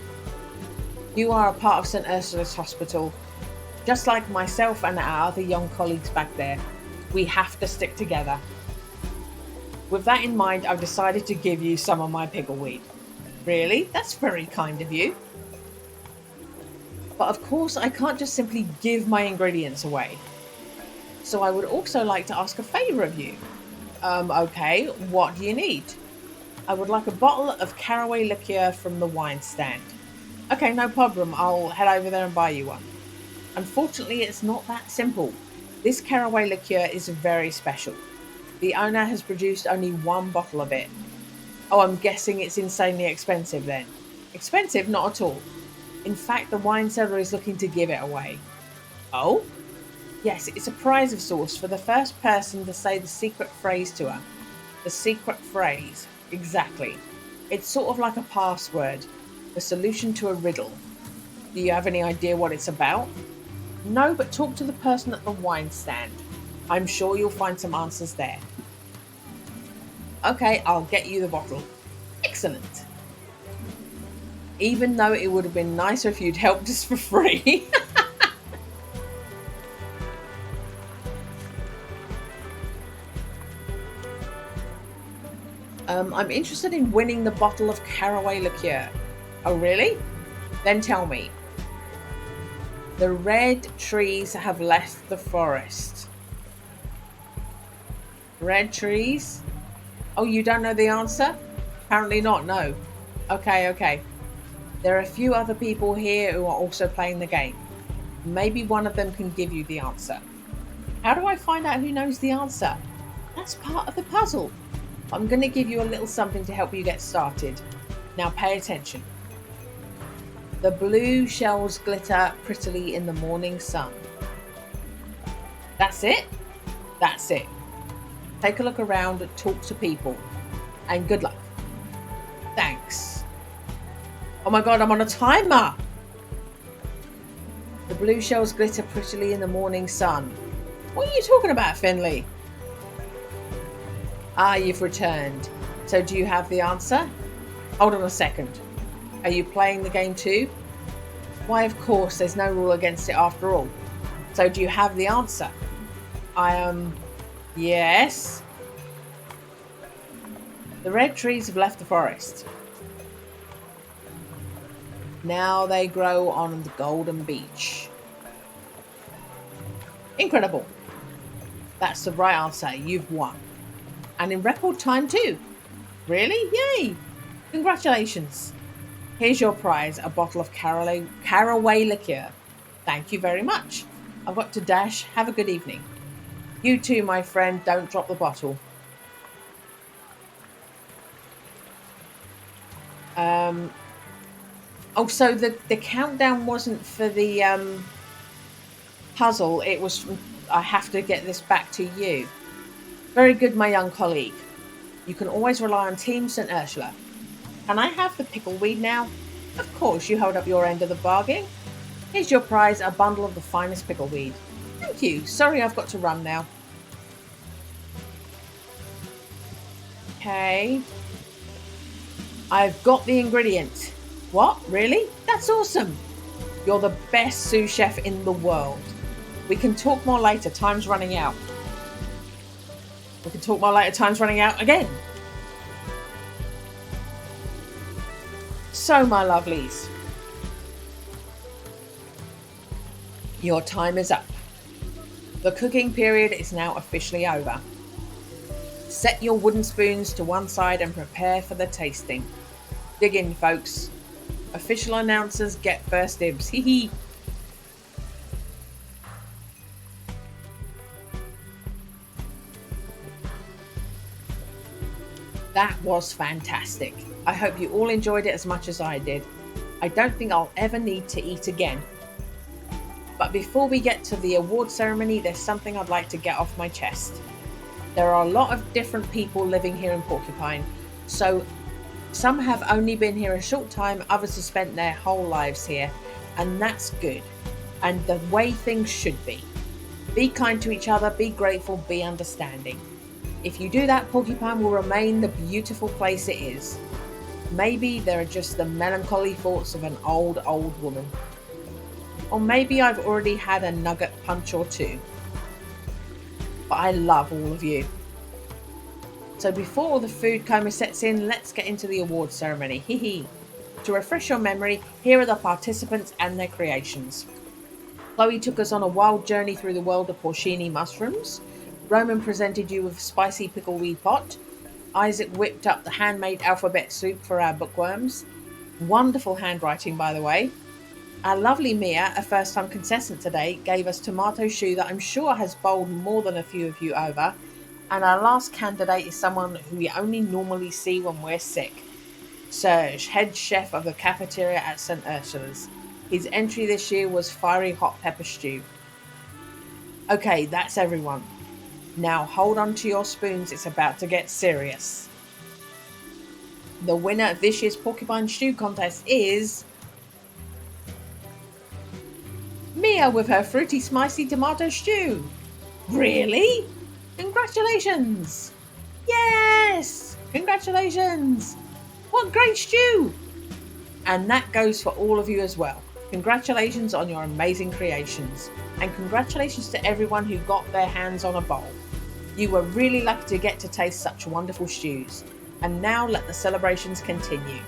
You are a part of St. Ursula's Hospital. Just like myself and our other young colleagues back there. We have to stick together. With that in mind, I've decided to give you some of my pickleweed. Really? That's very kind of you. But of course, I can't just simply give my ingredients away. So I would also like to ask a favour of you. Okay, what do you need? I would like a bottle of caraway liqueur from the wine stand. Okay, no problem. I'll head over there and buy you one. Unfortunately, it's not that simple. This caraway liqueur is very special. The owner has produced only one bottle of it. Oh, I'm guessing it's insanely expensive then. Expensive? Not at all. In fact, the wine seller is looking to give it away. Oh? Yes, it's a prize of sorts for the first person to say the secret phrase to her. The secret phrase. Exactly. It's sort of like a password. The solution to a riddle. Do you have any idea what it's about? No, but talk to the person at the wine stand. I'm sure you'll find some answers there. Okay, I'll get you the bottle. Excellent. Even though it would have been nicer if you'd helped us for free. I'm interested in winning the bottle of caraway liqueur. Oh, really? Then tell me. The red trees have left the forest. Red trees? Oh, you don't know the answer? Apparently not, no. Okay. There are a few other people here who are also playing the game. Maybe one of them can give you the answer. How do I find out who knows the answer? That's part of the puzzle. I'm going to give you a little something to help you get started. Now pay attention. The blue shells glitter prettily in the morning sun. That's it? That's it. Take a look around, talk to people, and good luck. Thanks. Oh my god, I'm on a timer! The blue shells glitter prettily in the morning sun. What are you talking about, Finley? Ah, you've returned. So do you have the answer? Hold on a second. Are you playing the game too? Why, of course, there's no rule against it after all. So do you have the answer? Yes. The red trees have left the forest. Now they grow on the golden beach. Incredible. That's the right answer. You've won. And in record time too. Really? Yay! Congratulations. Here's your prize, a bottle of caraway liqueur. Thank you very much. I've got to dash. Have a good evening. You too, my friend. Don't drop the bottle. Um, oh, so the countdown wasn't for the puzzle. It was from, I have to get this back to you. Very good, my young colleague. You can always rely on Team St. Ursula. Can I have the pickleweed now? Of course, you hold up your end of the bargain. Here's your prize, a bundle of the finest pickleweed. Thank you. Sorry, I've got to run now. Okay. I've got the ingredient. What? Really? That's awesome. You're the best sous chef in the world. We can talk more later. Time's running out. We can talk more later. Time's running out again. So, my lovelies, your time is up. The cooking period is now officially over. Set your wooden spoons to one side and prepare for the tasting. Dig in, folks. Official announcers get first dibs. Hee hee. That was fantastic. I hope you all enjoyed it as much as I did. I don't think I'll ever need to eat again. But before we get to the award ceremony, there's something I'd like to get off my chest. There are a lot of different people living here in Porcupine, so some have only been here a short time, others have spent their whole lives here, and that's good, and the way things should be. Be kind to each other, be grateful, be understanding. If you do that, Porcupine will remain the beautiful place it is. Maybe there are just the melancholy thoughts of an old woman. Or maybe I've already had a nugget punch or two. But I love all of you. So before the food coma sets in, let's get into the award ceremony. Hee hee. To refresh your memory, here are the participants and their creations. Chloe took us on a wild journey through the world of porcini mushrooms. Roman presented you with spicy pickleweed pot. Isaac whipped up the handmade alphabet soup for our bookworms. Wonderful handwriting, by the way. Our lovely Mia, a first-time contestant today, gave us tomato choux that I'm sure has bowled more than a few of you over. And our last candidate is someone who we only normally see when we're sick. Serge, head chef of the cafeteria at St. Ursula's. His entry this year was fiery hot pepper stew. Okay, that's everyone. Now hold on to your spoons, it's about to get serious. The winner of this year's Porcupine Stew contest is Mia with her fruity spicy tomato stew. Really? Congratulations! Yes! Congratulations! What great stew! And that goes for all of you as well. Congratulations on your amazing creations. And congratulations to everyone who got their hands on a bowl. You were really lucky to get to taste such wonderful stews. And now let the celebrations continue.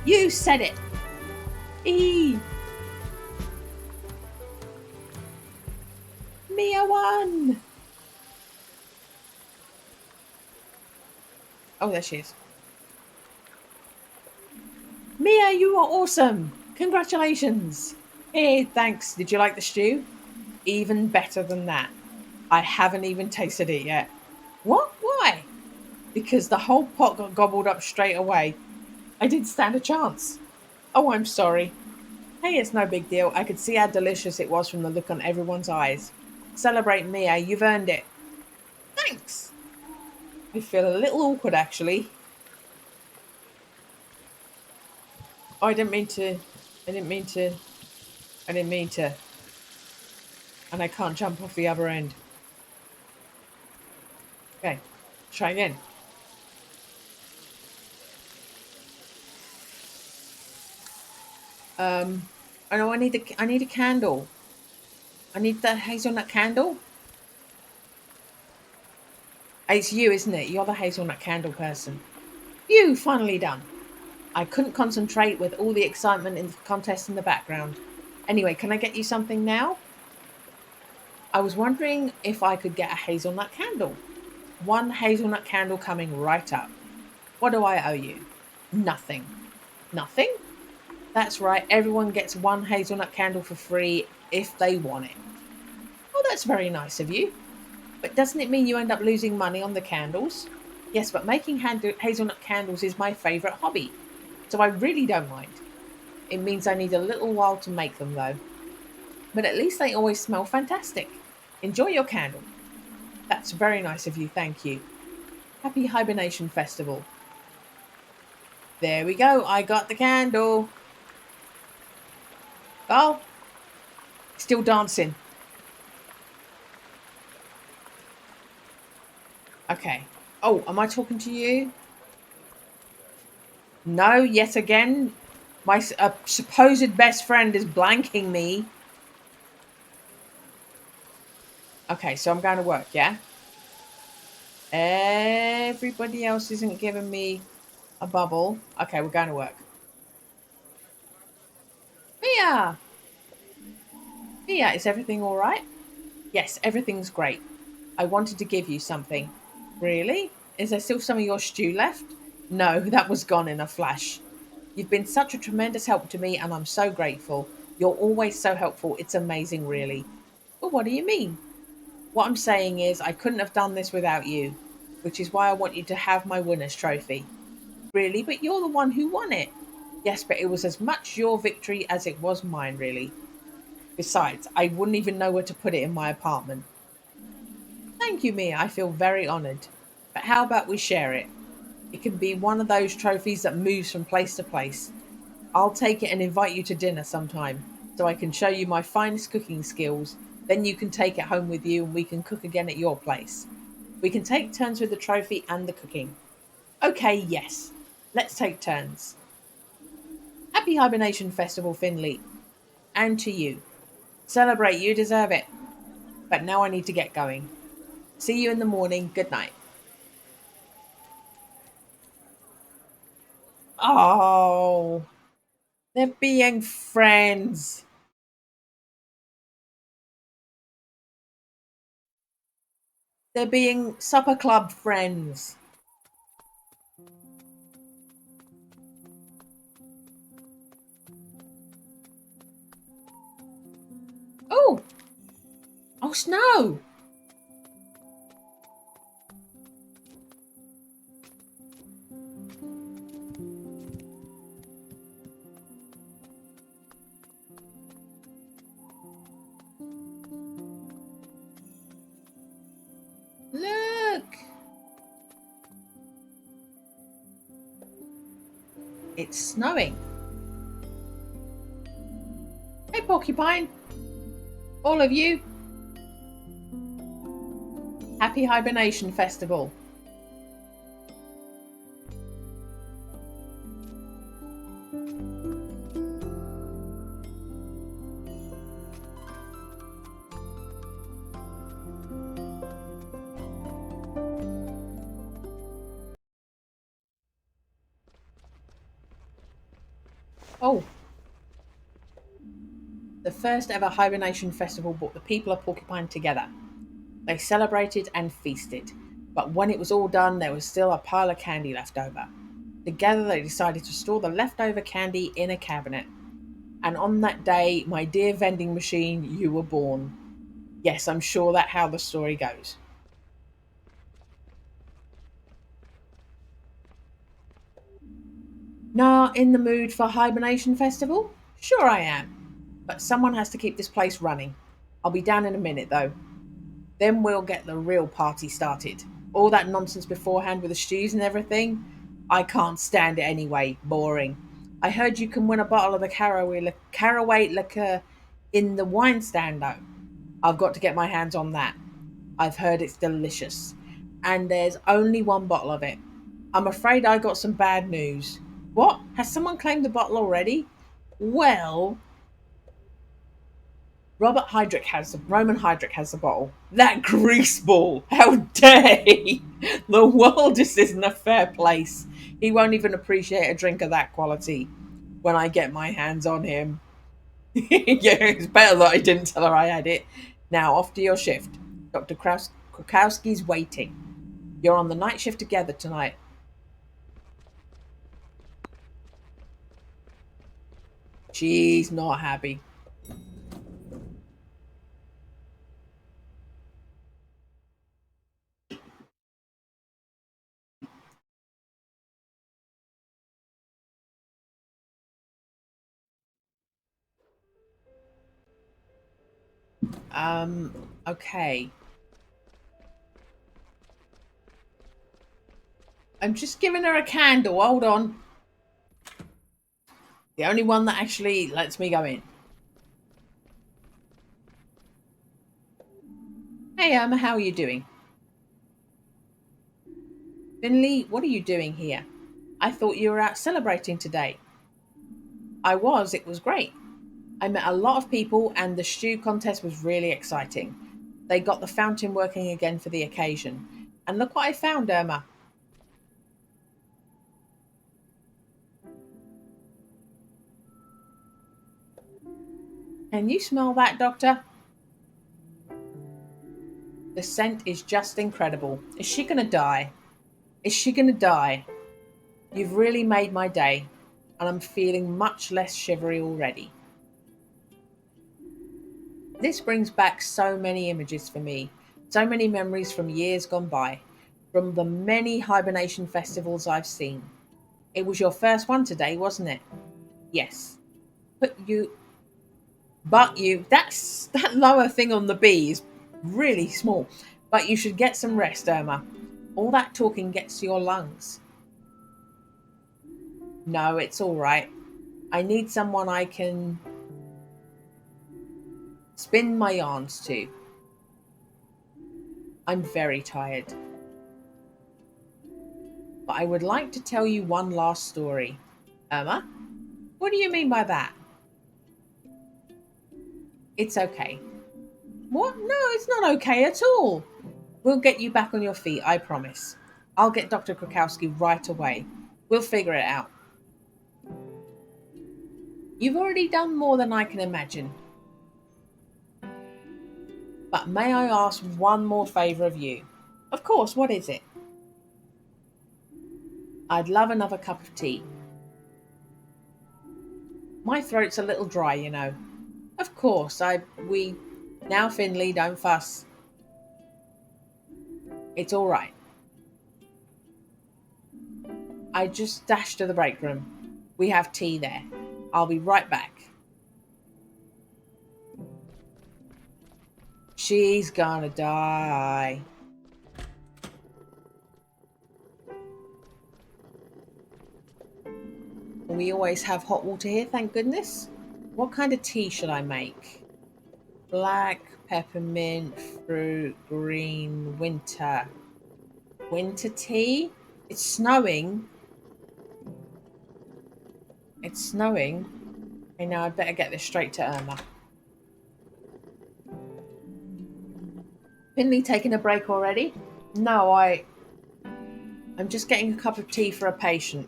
You said it! Mia won! Oh, there she is. Mia, you are awesome! Congratulations! Hey, thanks. Did you like the stew? Even better than that. I haven't even tasted it yet. What? Why? Because the whole pot got gobbled up straight away. I didn't stand a chance. Oh, I'm sorry. Hey, it's no big deal. I could see how delicious it was from the look on everyone's eyes. Celebrate, Mia. You've earned it. Thanks. I feel a little awkward, actually. Oh, I didn't mean to. And I can't jump off the other end. Okay, try again. I know I need a candle. I need the hazelnut candle. It's you, isn't it? You're the hazelnut candle person. Phew, finally done. I couldn't concentrate with all the excitement in the contest in the background. Anyway, can I get you something now? I was wondering if I could get a hazelnut candle. One hazelnut candle coming right up. What do I owe you? Nothing. Nothing? That's right, everyone gets one hazelnut candle for free if they want it. Oh, that's very nice of you. But doesn't it mean you end up losing money on the candles? Yes, but making hazelnut candles is my favourite hobby, so I really don't mind. It means I need a little while to make them though. But at least they always smell fantastic. Enjoy your candle. That's very nice of you, thank you. Happy Hibernation Festival. There we go, I got the candle. Oh, still dancing. Okay. Oh, am I talking to you? No, yet again. My supposed best friend is blanking me. Okay, so I'm going to work, yeah? Everybody else isn't giving me a bubble. Okay, we're going to work. Mia! Mia, is everything all right? Yes, everything's great. I wanted to give you something. Really? Is there still some of your stew left? No, that was gone in a flash. You've been such a tremendous help to me, and I'm so grateful. You're always so helpful. It's amazing, really. But what do you mean? What I'm saying is, I couldn't have done this without you, which is why I want you to have my winner's trophy. Really? But you're the one who won it. Yes, but it was as much your victory as it was mine, really. Besides, I wouldn't even know where to put it in my apartment. Thank you, Mia. I feel very honoured. But how about we share it? It can be one of those trophies that moves from place to place. I'll take it and invite you to dinner sometime so I can show you my finest cooking skills. Then you can take it home with you and we can cook again at your place. We can take turns with the trophy and the cooking. Okay, yes. Let's take turns. Happy Hibernation Festival, Finley. And to you. Celebrate, you deserve it. But now I need to get going. See you in the morning. Good night. Oh, they're being friends. They're being supper club friends. Oh, oh, snow. Look, it's snowing. Hey, Porcupine, all of you, happy Hibernation Festival. Oh, the first ever Hibernation Festival brought the people of Porcupine together. They celebrated and feasted, but when it was all done, there was still a pile of candy left over. Together, they decided to store the leftover candy in a cabinet. And on that day, my dear vending machine, you were born. Yes, I'm sure that's how the story goes. Not in the mood for Hibernation Festival? Sure I am. But someone has to keep this place running. I'll be down in a minute though. Then we'll get the real party started. All that nonsense beforehand with the stews and everything, I can't stand it anyway. Boring. I heard you can win a bottle of the caraway liquor in the wine stand though. I've got to get my hands on that. I've heard it's delicious. And there's only one bottle of it. I'm afraid I got some bad news. What? Has someone claimed the bottle already? Well, Roman Hydrick has the bottle. That greaseball! How dare he! The world just isn't a fair place. He won't even appreciate a drink of that quality when I get my hands on him. Yeah, it's better that I didn't tell her I had it. Now off to your shift. Dr. Krakowski's waiting. You're on the night shift together tonight. She's not happy. Okay. I'm just giving her a candle. Hold on. The only one that actually lets me go in. Hey, Emma, how are you doing? Finley, what are you doing here? I thought you were out celebrating today. I was. It was great. I met a lot of people, and the stew contest was really exciting. They got the fountain working again for the occasion. And look what I found, Irma. Can you smell that, Doctor? The scent is just incredible. Is she going to die? Is she going to die? You've really made my day, and I'm feeling much less shivery already. This brings back so many images for me, so many memories from years gone by, from the many hibernation festivals I've seen. It was your first one today, wasn't it? Yes. But that lower thing on the B is really small. But you should get some rest, Irma. All that talking gets to your lungs. No, it's all right. I need someone I can spin my yarns to. I'm very tired. But I would like to tell you one last story. Irma, what do you mean by that? It's okay. What? No, it's not okay at all. We'll get you back on your feet, I promise. I'll get Dr. Krakowski right away. We'll figure it out. You've already done more than I can imagine. But may I ask one more favour of you? Of course, what is it? I'd love another cup of tea. My throat's a little dry, you know. Of course, we... Now, Finley, don't fuss. It's all right. I just dashed to the break room. We have tea there. I'll be right back. She's gonna die. We always have hot water here, thank goodness. What kind of tea should I make? Black, peppermint, fruit, green, winter. Winter tea? It's snowing. It's snowing. Okay, now I'd better get this straight to Irma. Finley taking a break already? No, I'm just getting a cup of tea for a patient.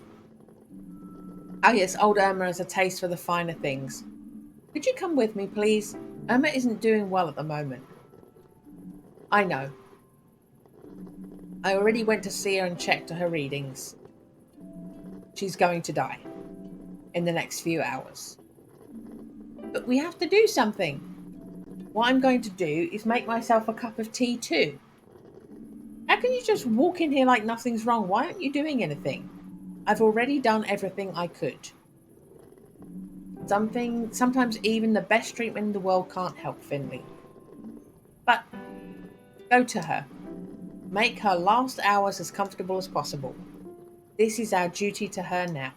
Oh yes, old Irma has a taste for the finer things. Could you come with me, please? Irma isn't doing well at the moment. I know. I already went to see her and checked her readings. She's going to die in the next few hours. But we have to do something. What I'm going to do is make myself a cup of tea too. How can you just walk in here like nothing's wrong? Why aren't you doing anything? I've already done everything I could. Sometimes even the best treatment in the world can't help Finley. But go to her. Make her last hours as comfortable as possible. This is our duty to her now.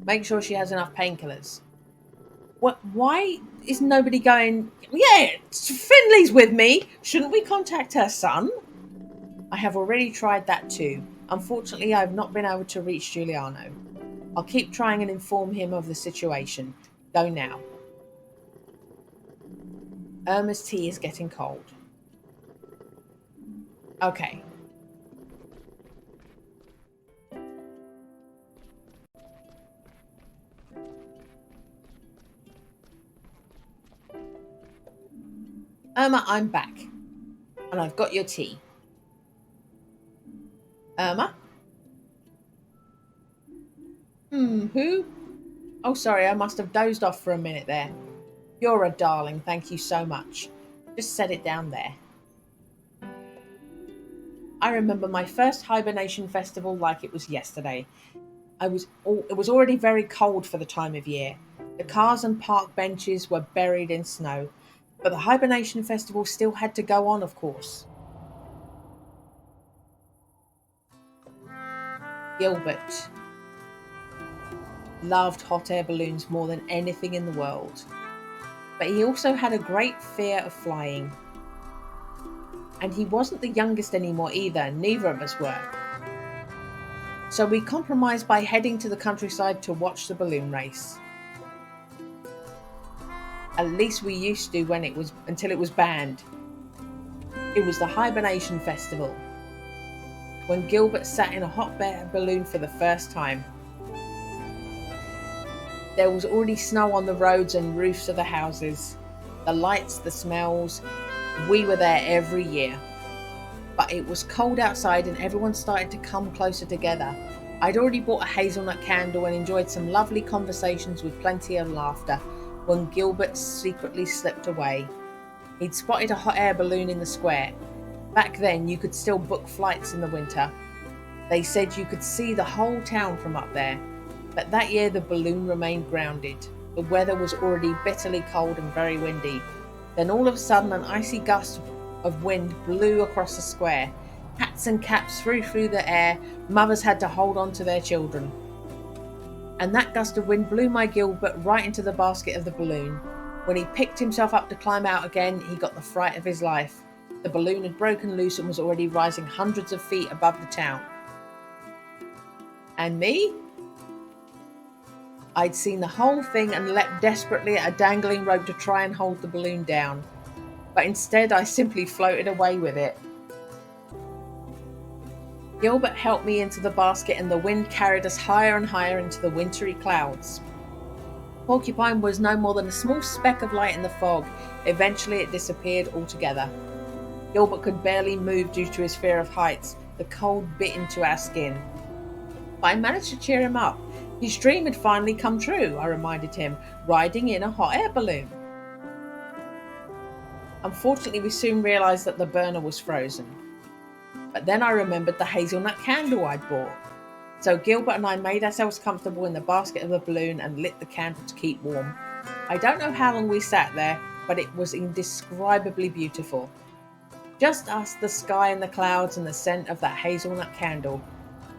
Make sure she has enough painkillers. What? Why is nobody going, yeah, Finley's with me. Shouldn't we contact her son? I have already tried that too. Unfortunately, I've not been able to reach Giuliano. I'll keep trying and inform him of the situation. Go now. Irma's tea is getting cold. Okay. Irma, I'm back. And I've got your tea. Irma? Who? Oh, sorry, I must have dozed off for a minute there. You're a darling, thank you so much. Just set it down there. I remember my first hibernation festival like it was yesterday. It was already very cold for the time of year. The cars and park benches were buried in snow, but the hibernation festival still had to go on, of course. Gilbert loved hot air balloons more than anything in the world, but he also had a great fear of flying. And he wasn't the youngest anymore either, neither of us were. So we compromised by heading to the countryside to watch the balloon race. At least we used to until it was banned. It was the Hibernation Festival, when Gilbert sat in a hot air balloon for the first time. There was already snow on the roads and roofs of the houses, the lights, the smells. We were there every year. But it was cold outside and everyone started to come closer together. I'd already bought a hazelnut candle and enjoyed some lovely conversations with plenty of laughter when Gilbert secretly slipped away. He'd spotted a hot air balloon in the square. Back then, you could still book flights in the winter. They said you could see the whole town from up there. But that year, the balloon remained grounded. The weather was already bitterly cold and very windy. Then all of a sudden, an icy gust of wind blew across the square. Hats and caps flew through the air. Mothers had to hold on to their children. And that gust of wind blew my Gilbert right into the basket of the balloon. When he picked himself up to climb out again, he got the fright of his life. The balloon had broken loose and was already rising hundreds of feet above the town. And me? I'd seen the whole thing and leapt desperately at a dangling rope to try and hold the balloon down. But instead I simply floated away with it. Gilbert helped me into the basket and the wind carried us higher and higher into the wintry clouds. Porcupine was no more than a small speck of light in the fog. Eventually it disappeared altogether. Gilbert could barely move due to his fear of heights. The cold bit into our skin. But I managed to cheer him up. His dream had finally come true, I reminded him, riding in a hot air balloon. Unfortunately, we soon realised that the burner was frozen. But then I remembered the hazelnut candle I'd bought. So Gilbert and I made ourselves comfortable in the basket of the balloon and lit the candle to keep warm. I don't know how long we sat there, but it was indescribably beautiful. Just us, the sky and the clouds and the scent of that hazelnut candle.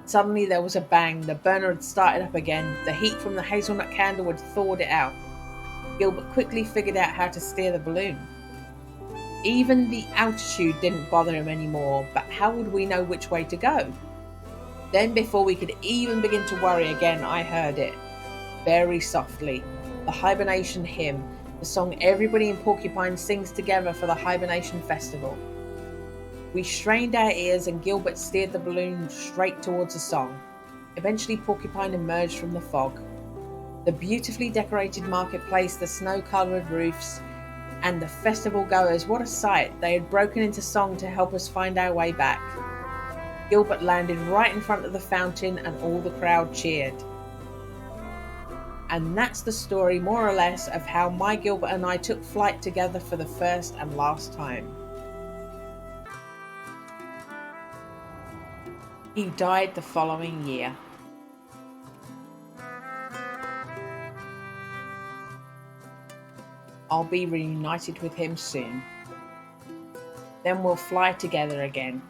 Suddenly there was a bang. The burner had started up again. The heat from the hazelnut candle had thawed it out. Gilbert quickly figured out how to steer the balloon. Even the altitude didn't bother him anymore, but how would we know which way to go? Then before we could even begin to worry again, I heard it. Very softly. The Hibernation Hymn, the song everybody in Porcupine sings together for the Hibernation Festival. We strained our ears and Gilbert steered the balloon straight towards the song. Eventually Porcupine emerged from the fog. The beautifully decorated marketplace, the snow-covered roofs, and the festival goers, what a sight. They had broken into song to help us find our way back. Gilbert landed right in front of the fountain and all the crowd cheered. And that's the story, more or less, of how my Gilbert and I took flight together for the first and last time. He died the following year. I'll be reunited with him soon. Then we'll fly together again.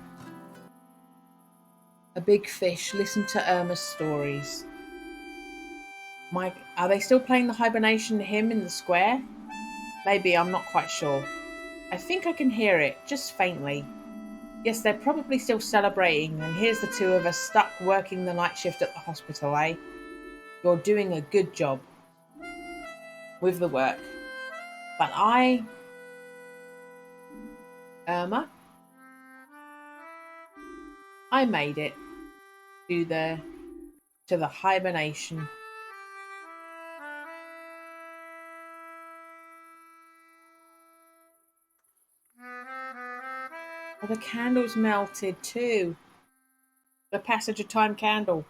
A big fish listened to Irma's stories. Mike, are they still playing the Hibernation Hymn in the square? Maybe, I'm not quite sure. I think I can hear it, just faintly. Yes, they're probably still celebrating, and here's the two of us stuck working the night shift at the hospital, eh? You're doing a good job with the work. But I Irma, I made it to the hibernation. Oh, the candle's melted too. The passage of time candle.